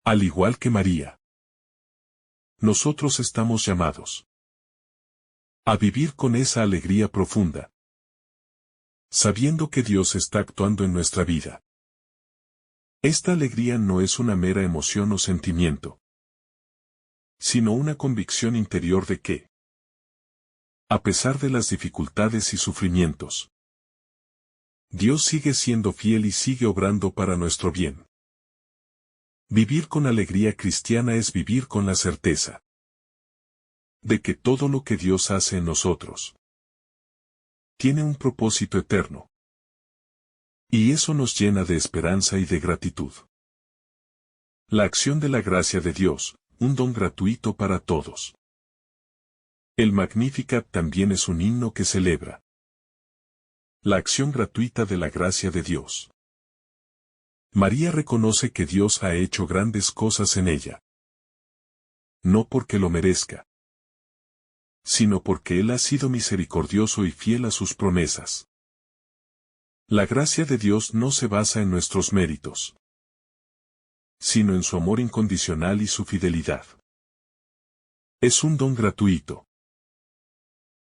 Al igual que María, nosotros estamos llamados a vivir con esa alegría profunda, sabiendo que Dios está actuando en nuestra vida. Esta alegría no es una mera emoción o sentimiento, sino una convicción interior de que, a pesar de las dificultades y sufrimientos, Dios sigue siendo fiel y sigue obrando para nuestro bien. Vivir con alegría cristiana es vivir con la certeza de que todo lo que Dios hace en nosotros tiene un propósito eterno. Y eso nos llena de esperanza y de gratitud. La acción de la gracia de Dios, un don gratuito para todos. El Magnificat también es un himno que celebra la acción gratuita de la gracia de Dios. María reconoce que Dios ha hecho grandes cosas en ella. No porque lo merezca, sino porque Él ha sido misericordioso y fiel a sus promesas. La gracia de Dios no se basa en nuestros méritos, sino en su amor incondicional y su fidelidad. Es un don gratuito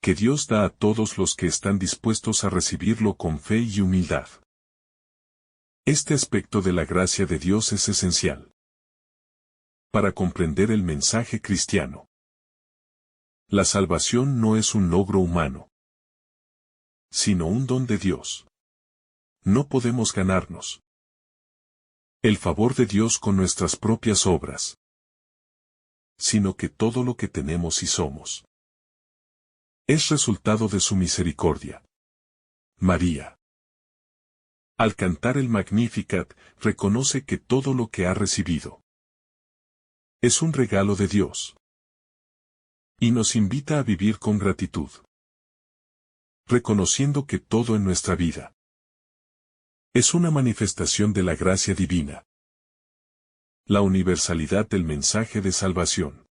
que Dios da a todos los que están dispuestos a recibirlo con fe y humildad. Este aspecto de la gracia de Dios es esencial para comprender el mensaje cristiano. La salvación no es un logro humano, sino un don de Dios. No podemos ganarnos el favor de Dios con nuestras propias obras, sino que todo lo que tenemos y somos es resultado de su misericordia. María, al cantar el Magnificat, reconoce que todo lo que ha recibido es un regalo de Dios. Y nos invita a vivir con gratitud, reconociendo que todo en nuestra vida es una manifestación de la gracia divina. La universalidad del mensaje de salvación.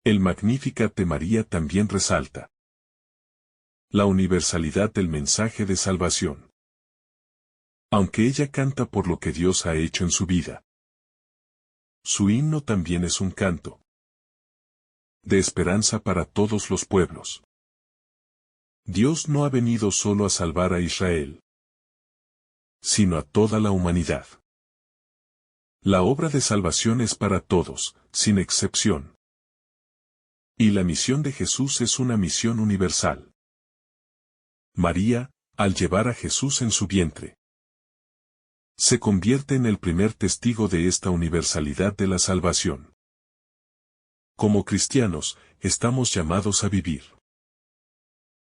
El Magnificat de María también resalta la universalidad del mensaje de salvación. Aunque ella canta por lo que Dios ha hecho en su vida, su himno también es un canto de esperanza para todos los pueblos. Dios no ha venido solo a salvar a Israel, sino a toda la humanidad. La obra de salvación es para todos, sin excepción. Y la misión de Jesús es una misión universal. María, al llevar a Jesús en su vientre, se convierte en el primer testigo de esta universalidad de la salvación. Como cristianos, estamos llamados a vivir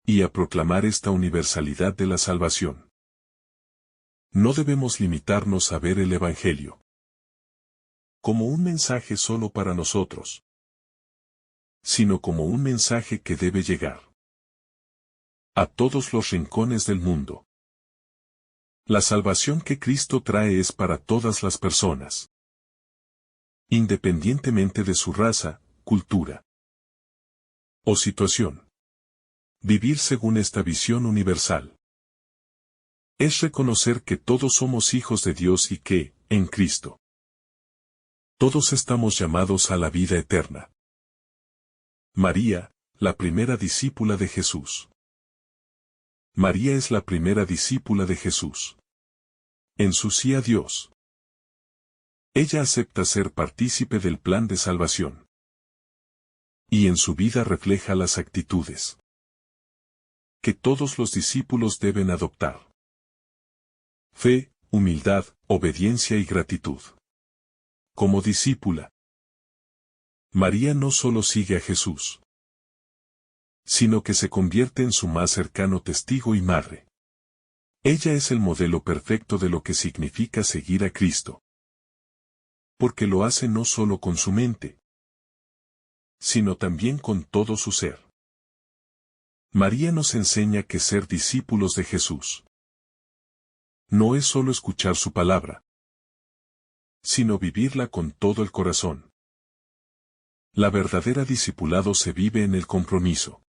y a proclamar esta universalidad de la salvación. No debemos limitarnos a ver el Evangelio como un mensaje solo para nosotros, sino como un mensaje que debe llegar a todos los rincones del mundo. La salvación que Cristo trae es para todas las personas, independientemente de su raza, cultura o situación. Vivir según esta visión universal es reconocer que todos somos hijos de Dios y que, en Cristo, todos estamos llamados a la vida eterna. María, la primera discípula de Jesús. María es la primera discípula de Jesús. En su sí a Dios, ella acepta ser partícipe del plan de salvación. Y en su vida refleja las actitudes que todos los discípulos deben adoptar: fe, humildad, obediencia y gratitud. Como discípula, María no solo sigue a Jesús, sino que se convierte en su más cercano testigo y madre. Ella es el modelo perfecto de lo que significa seguir a Cristo. Porque lo hace no solo con su mente, sino también con todo su ser. María nos enseña que ser discípulos de Jesús no es solo escuchar su palabra, sino vivirla con todo el corazón. La verdadera discipulado se vive en el compromiso,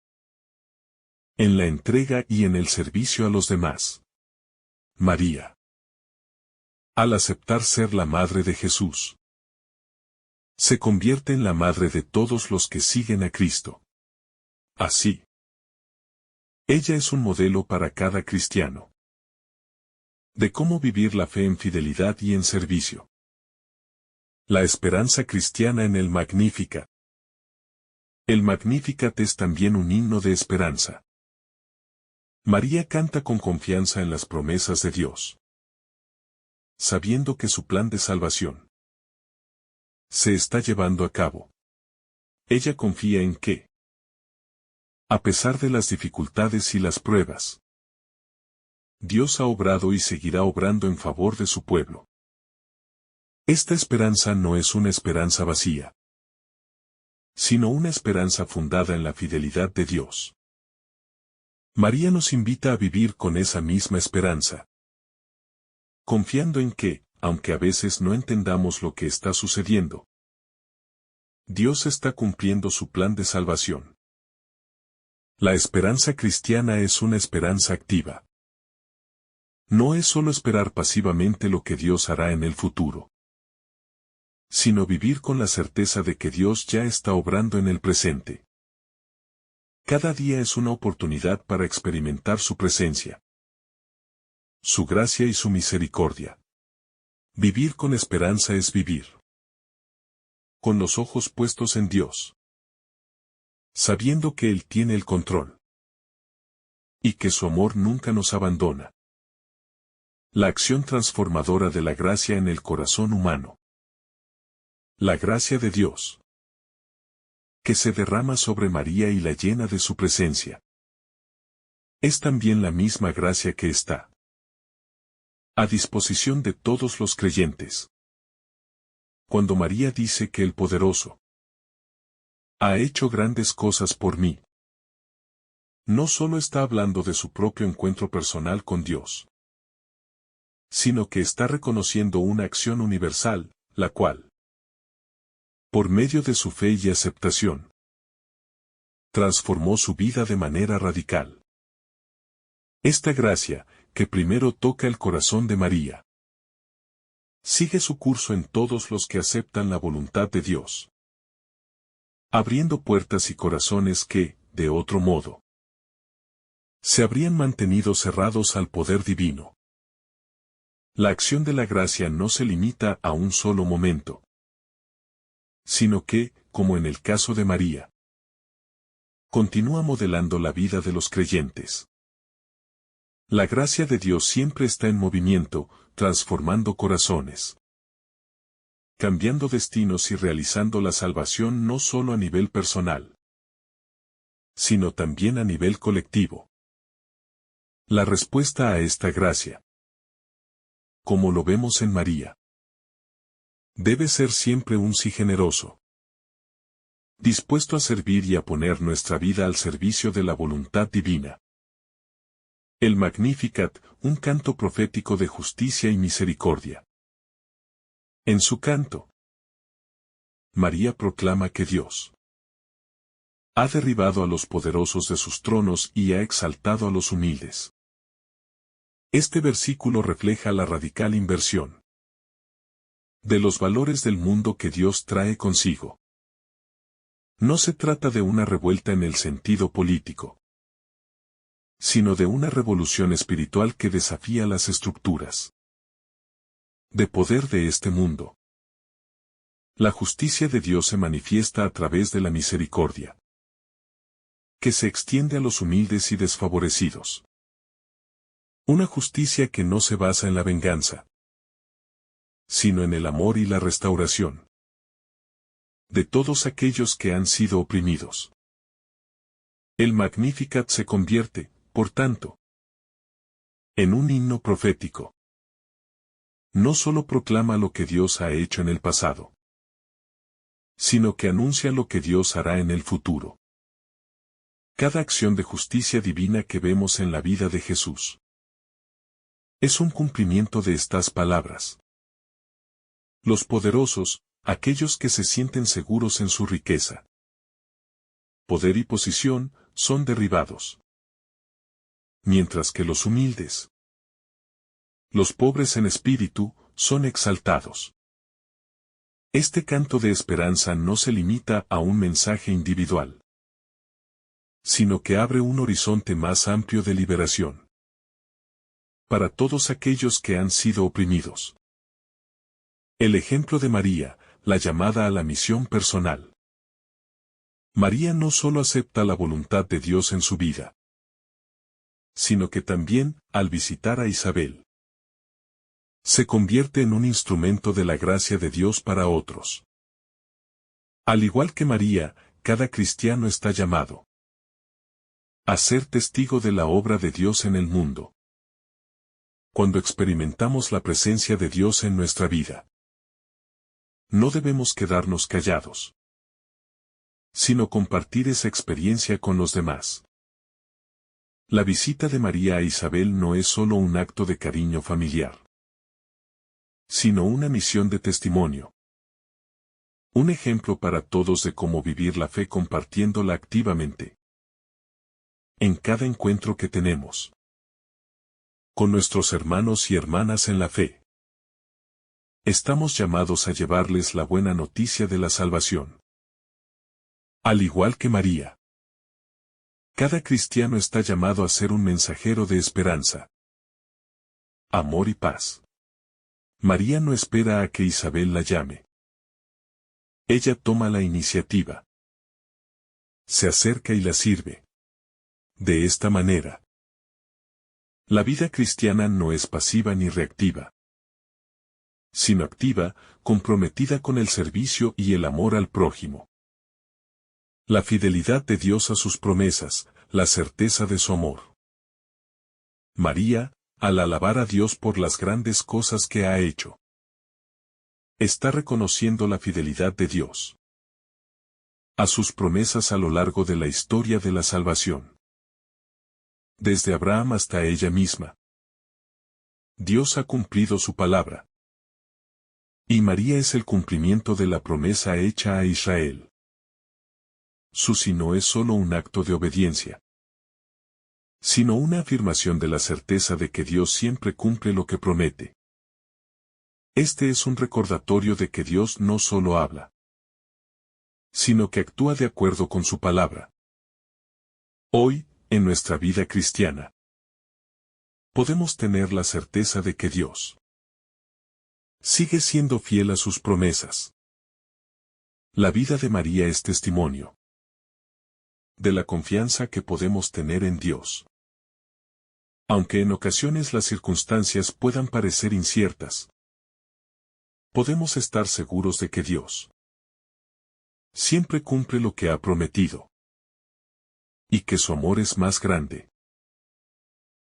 en la entrega y en el servicio a los demás. María, al aceptar ser la madre de Jesús, se convierte en la madre de todos los que siguen a Cristo. Así, ella es un modelo para cada cristiano de cómo vivir la fe en fidelidad y en servicio. La esperanza cristiana en el Magnificat. El Magnificat es también un himno de esperanza. María canta con confianza en las promesas de Dios, sabiendo que su plan de salvación se está llevando a cabo. Ella confía en que, a pesar de las dificultades y las pruebas, Dios ha obrado y seguirá obrando en favor de su pueblo. Esta esperanza no es una esperanza vacía, sino una esperanza fundada en la fidelidad de Dios. María nos invita a vivir con esa misma esperanza, confiando en que, aunque a veces no entendamos lo que está sucediendo, Dios está cumpliendo su plan de salvación. La esperanza cristiana es una esperanza activa. No es solo esperar pasivamente lo que Dios hará en el futuro, sino vivir con la certeza de que Dios ya está obrando en el presente. Cada día es una oportunidad para experimentar su presencia, su gracia y su misericordia. Vivir con esperanza es vivir con los ojos puestos en Dios, sabiendo que Él tiene el control y que su amor nunca nos abandona. La acción transformadora de la gracia en el corazón humano. La gracia de Dios, que se derrama sobre María y la llena de su presencia, es también la misma gracia que está a disposición de todos los creyentes. Cuando María dice que el Poderoso ha hecho grandes cosas por mí, no solo está hablando de su propio encuentro personal con Dios, sino que está reconociendo una acción universal, la cual, por medio de su fe y aceptación, transformó su vida de manera radical. Esta gracia, que primero toca el corazón de María, sigue su curso en todos los que aceptan la voluntad de Dios, abriendo puertas y corazones que, de otro modo, se habrían mantenido cerrados al poder divino. La acción de la gracia no se limita a un solo momento, sino que, como en el caso de María, continúa modelando la vida de los creyentes. La gracia de Dios siempre está en movimiento, transformando corazones, cambiando destinos y realizando la salvación no solo a nivel personal, sino también a nivel colectivo. La respuesta a esta gracia, como lo vemos en María, debe ser siempre un sí generoso, dispuesto a servir y a poner nuestra vida al servicio de la voluntad divina. El Magnificat, un canto profético de justicia y misericordia. En su canto, María proclama que Dios ha derribado a los poderosos de sus tronos y ha exaltado a los humildes. Este versículo refleja la radical inversión de los valores del mundo que Dios trae consigo. No se trata de una revuelta en el sentido político, sino de una revolución espiritual que desafía las estructuras de poder de este mundo. La justicia de Dios se manifiesta a través de la misericordia, que se extiende a los humildes y desfavorecidos. Una justicia que no se basa en la venganza, sino en el amor y la restauración de todos aquellos que han sido oprimidos. El Magnificat se convierte, por tanto, en un himno profético. No solo proclama lo que Dios ha hecho en el pasado, sino que anuncia lo que Dios hará en el futuro. Cada acción de justicia divina que vemos en la vida de Jesús es un cumplimiento de estas palabras. Los poderosos, aquellos que se sienten seguros en su riqueza, poder y posición, son derribados. Mientras que los humildes, los pobres en espíritu, son exaltados. Este canto de esperanza no se limita a un mensaje individual, sino que abre un horizonte más amplio de liberación para todos aquellos que han sido oprimidos. El ejemplo de María, la llamada a la misión personal. María no solo acepta la voluntad de Dios en su vida, sino que también, al visitar a Isabel, se convierte en un instrumento de la gracia de Dios para otros. Al igual que María, cada cristiano está llamado a ser testigo de la obra de Dios en el mundo. Cuando experimentamos la presencia de Dios en nuestra vida, no debemos quedarnos callados, sino compartir esa experiencia con los demás. La visita de María a Isabel no es solo un acto de cariño familiar, sino una misión de testimonio. Un ejemplo para todos de cómo vivir la fe compartiéndola activamente. En cada encuentro que tenemos con nuestros hermanos y hermanas en la fe, estamos llamados a llevarles la buena noticia de la salvación. Al igual que María, cada cristiano está llamado a ser un mensajero de esperanza, amor y paz. María no espera a que Isabel la llame. Ella toma la iniciativa. Se acerca y la sirve. De esta manera, la vida cristiana no es pasiva ni reactiva, sino activa, comprometida con el servicio y el amor al prójimo. La fidelidad de Dios a sus promesas, la certeza de su amor. María, al alabar a Dios por las grandes cosas que ha hecho, está reconociendo la fidelidad de Dios a sus promesas a lo largo de la historia de la salvación. Desde Abraham hasta ella misma, Dios ha cumplido su palabra. Y María es el cumplimiento de la promesa hecha a Israel. Su sí no es solo un acto de obediencia, sino una afirmación de la certeza de que Dios siempre cumple lo que promete. Este es un recordatorio de que Dios no solo habla, sino que actúa de acuerdo con su palabra. Hoy, en nuestra vida cristiana, podemos tener la certeza de que Dios sigue siendo fiel a sus promesas. La vida de María es testimonio de la confianza que podemos tener en Dios. Aunque en ocasiones las circunstancias puedan parecer inciertas, podemos estar seguros de que Dios siempre cumple lo que ha prometido, y que su amor es más grande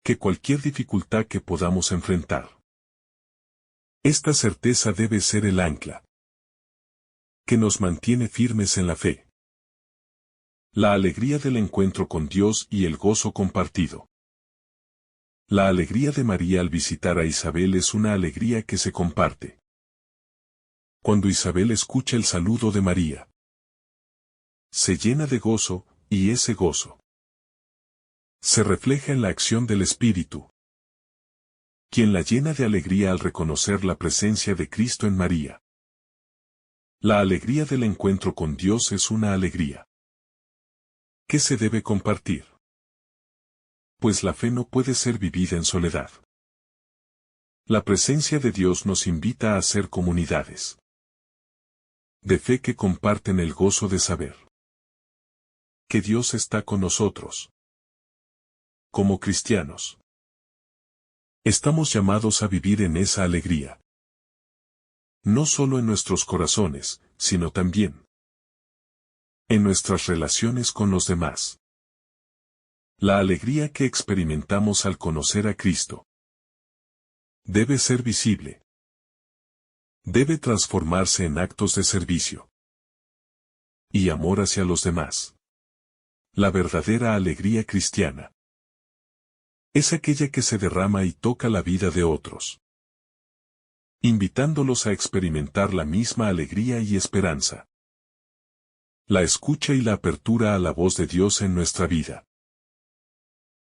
que cualquier dificultad que podamos enfrentar. Esta certeza debe ser el ancla que nos mantiene firmes en la fe. La alegría del encuentro con Dios y el gozo compartido. La alegría de María al visitar a Isabel es una alegría que se comparte. Cuando Isabel escucha el saludo de María, se llena de gozo, y ese gozo se refleja en la acción del Espíritu, quien la llena de alegría al reconocer la presencia de Cristo en María. La alegría del encuentro con Dios es una alegría que se debe compartir, pues la fe no puede ser vivida en soledad. La presencia de Dios nos invita a ser comunidades de fe que comparten el gozo de saber que Dios está con nosotros. Como cristianos, estamos llamados a vivir en esa alegría, no solo en nuestros corazones, sino también en nuestras relaciones con los demás. La alegría que experimentamos al conocer a Cristo debe ser visible. Debe transformarse en actos de servicio y amor hacia los demás. La verdadera alegría cristiana es aquella que se derrama y toca la vida de otros, invitándolos a experimentar la misma alegría y esperanza. La escucha y la apertura a la voz de Dios en nuestra vida.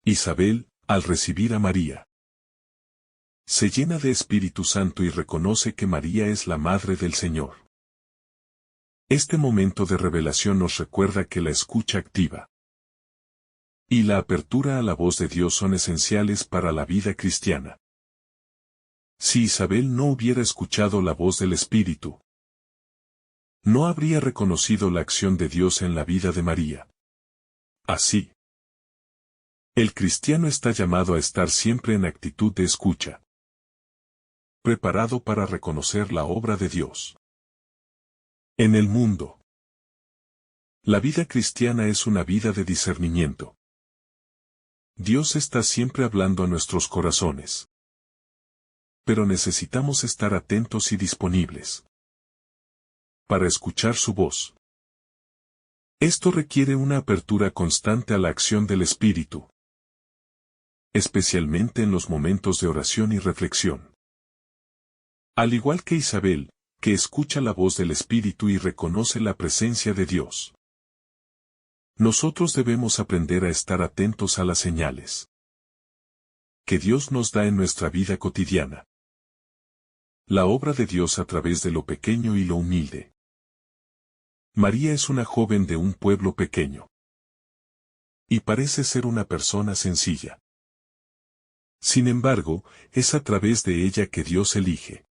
Isabel, al recibir a María, se llena de Espíritu Santo y reconoce que María es la Madre del Señor. Este momento de revelación nos recuerda que la escucha activa y la apertura a la voz de Dios son esenciales para la vida cristiana. Si Isabel no hubiera escuchado la voz del Espíritu, no habría reconocido la acción de Dios en la vida de María. Así, el cristiano está llamado a estar siempre en actitud de escucha, preparado para reconocer la obra de Dios en el mundo. La vida cristiana es una vida de discernimiento. Dios está siempre hablando a nuestros corazones. Pero necesitamos estar atentos y disponibles para escuchar su voz. Esto requiere una apertura constante a la acción del Espíritu, especialmente en los momentos de oración y reflexión. Al igual que Isabel, que escucha la voz del Espíritu y reconoce la presencia de Dios, nosotros debemos aprender a estar atentos a las señales que Dios nos da en nuestra vida cotidiana. La obra de Dios a través de lo pequeño y lo humilde. María es una joven de un pueblo pequeño y parece ser una persona sencilla. Sin embargo, es a través de ella que Dios elige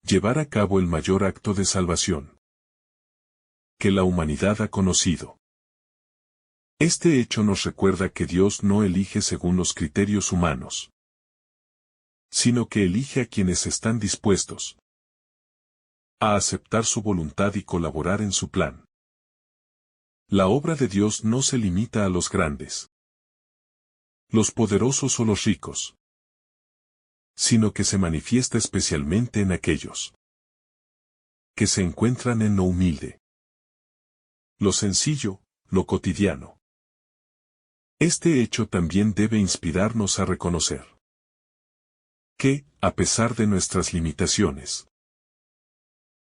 llevar a cabo el mayor acto de salvación que la humanidad ha conocido. Este hecho nos recuerda que Dios no elige según los criterios humanos, sino que elige a quienes están dispuestos a aceptar su voluntad y colaborar en su plan. La obra de Dios no se limita a los grandes, los poderosos o los ricos, sino que se manifiesta especialmente en aquellos que se encuentran en lo humilde, lo sencillo, lo cotidiano. Este hecho también debe inspirarnos a reconocer que, a pesar de nuestras limitaciones,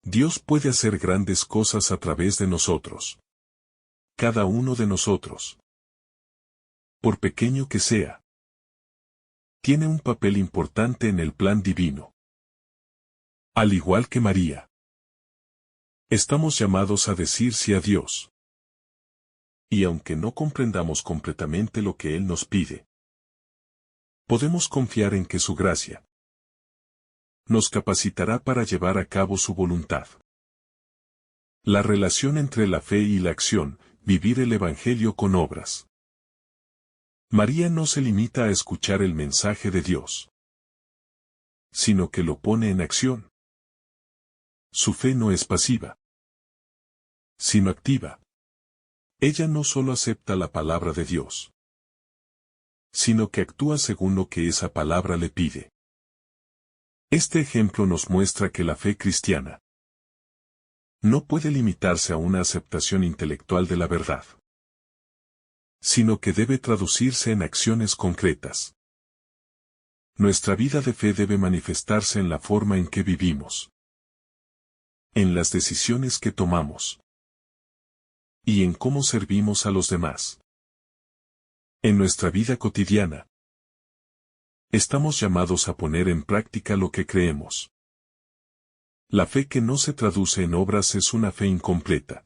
Dios puede hacer grandes cosas a través de nosotros. Cada uno de nosotros, por pequeño que sea, tiene un papel importante en el plan divino. Al igual que María, estamos llamados a decir sí a Dios. Y aunque no comprendamos completamente lo que Él nos pide, podemos confiar en que su gracia nos capacitará para llevar a cabo su voluntad. La relación entre la fe y la acción, vivir el Evangelio con obras. María no se limita a escuchar el mensaje de Dios, sino que lo pone en acción. Su fe no es pasiva, sino activa. Ella no solo acepta la palabra de Dios, sino que actúa según lo que esa palabra le pide. Este ejemplo nos muestra que la fe cristiana no puede limitarse a una aceptación intelectual de la verdad, sino que debe traducirse en acciones concretas. Nuestra vida de fe debe manifestarse en la forma en que vivimos, en las decisiones que tomamos y en cómo servimos a los demás. En nuestra vida cotidiana, estamos llamados a poner en práctica lo que creemos. La fe que no se traduce en obras es una fe incompleta.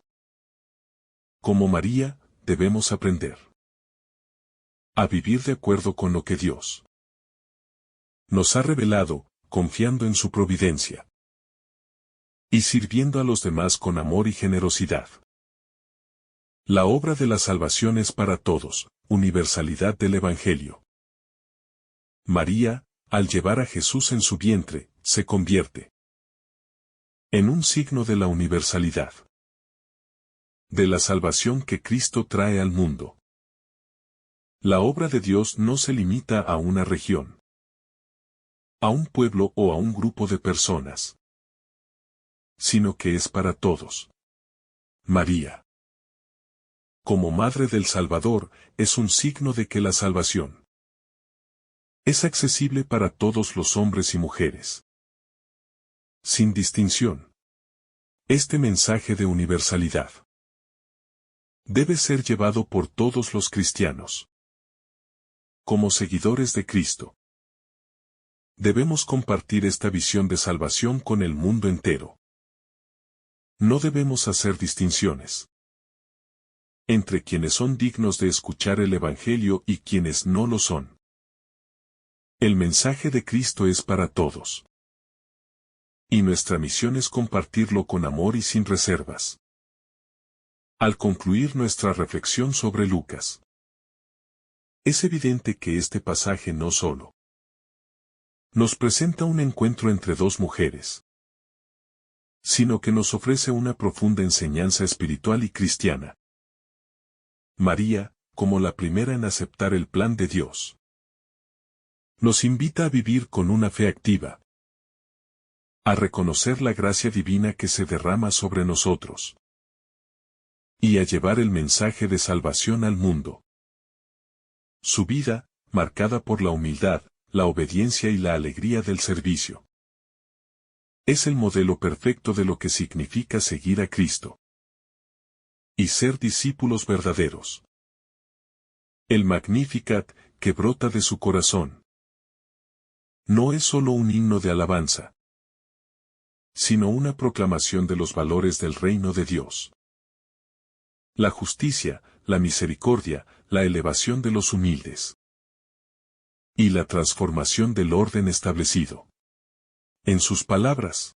Como María, debemos aprender a vivir de acuerdo con lo que Dios nos ha revelado, confiando en su providencia y sirviendo a los demás con amor y generosidad. La obra de la salvación es para todos, universalidad del Evangelio. María, al llevar a Jesús en su vientre, se convierte en un signo de la universalidad de la salvación que Cristo trae al mundo. La obra de Dios no se limita a una región, a un pueblo o a un grupo de personas, sino que es para todos. María, como Madre del Salvador, es un signo de que la salvación es accesible para todos los hombres y mujeres, sin distinción. Este mensaje de universalidad debe ser llevado por todos los cristianos. Como seguidores de Cristo, debemos compartir esta visión de salvación con el mundo entero. No debemos hacer distinciones entre quienes son dignos de escuchar el Evangelio y quienes no lo son. El mensaje de Cristo es para todos. Y nuestra misión es compartirlo con amor y sin reservas. Al concluir nuestra reflexión sobre Lucas, es evidente que este pasaje no solo nos presenta un encuentro entre dos mujeres, sino que nos ofrece una profunda enseñanza espiritual y cristiana. María, como la primera en aceptar el plan de Dios, nos invita a vivir con una fe activa, a reconocer la gracia divina que se derrama sobre nosotros, y a llevar el mensaje de salvación al mundo. Su vida, marcada por la humildad, la obediencia y la alegría del servicio, es el modelo perfecto de lo que significa seguir a Cristo y ser discípulos verdaderos. El Magnificat, que brota de su corazón, no es solo un himno de alabanza, sino una proclamación de los valores del reino de Dios. La justicia, la misericordia, la elevación de los humildes y la transformación del orden establecido. En sus palabras,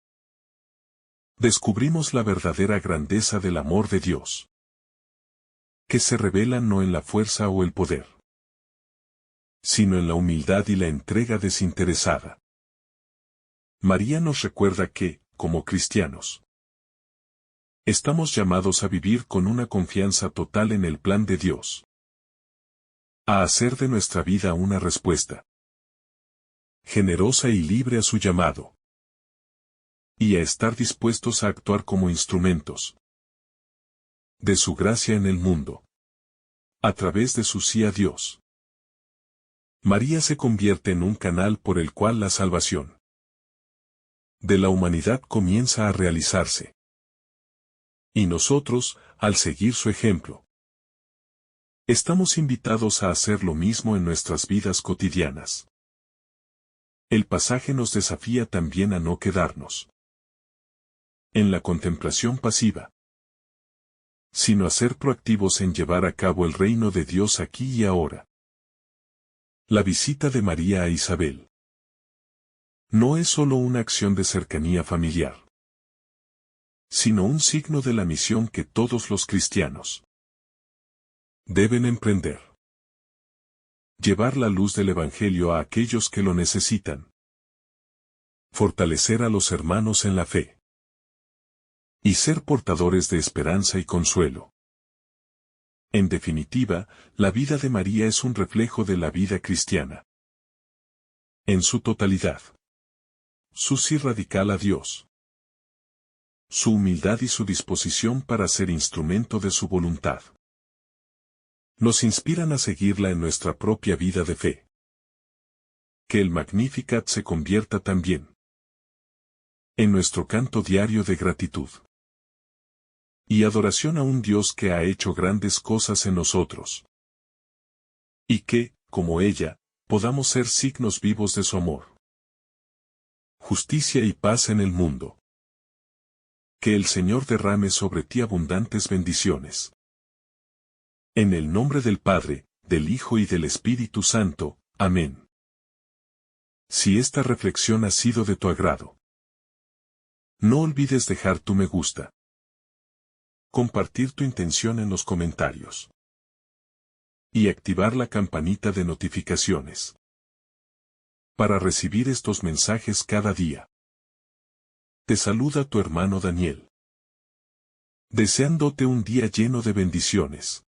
descubrimos la verdadera grandeza del amor de Dios, que se revela no en la fuerza o el poder, sino en la humildad y la entrega desinteresada. María nos recuerda que, como cristianos, estamos llamados a vivir con una confianza total en el plan de Dios, a hacer de nuestra vida una respuesta generosa y libre a su llamado, y a estar dispuestos a actuar como instrumentos de su gracia en el mundo, a través de su sí a Dios. María se convierte en un canal por el cual la salvación de la humanidad comienza a realizarse. Y nosotros, al seguir su ejemplo, estamos invitados a hacer lo mismo en nuestras vidas cotidianas. El pasaje nos desafía también a no quedarnos en la contemplación pasiva, sino a ser proactivos en llevar a cabo el reino de Dios aquí y ahora. La visita de María a Isabel no es solo una acción de cercanía familiar, sino un signo de la misión que todos los cristianos deben emprender. Llevar la luz del Evangelio a aquellos que lo necesitan. Fortalecer a los hermanos en la fe. Y ser portadores de esperanza y consuelo. En definitiva, la vida de María es un reflejo de la vida cristiana. En su totalidad. Su sí radical a Dios. Su humildad y su disposición para ser instrumento de su voluntad nos inspiran a seguirla en nuestra propia vida de fe. Que el Magnificat se convierta también en nuestro canto diario de gratitud y adoración a un Dios que ha hecho grandes cosas en nosotros. Y que, como ella, podamos ser signos vivos de su amor, justicia y paz en el mundo. Que el Señor derrame sobre ti abundantes bendiciones. En el nombre del Padre, del Hijo y del Espíritu Santo. Amén. Si esta reflexión ha sido de tu agrado, no olvides dejar tu me gusta, compartir tu intención en los comentarios y activar la campanita de notificaciones para recibir estos mensajes cada día. Te saluda tu hermano Daniel, deseándote un día lleno de bendiciones.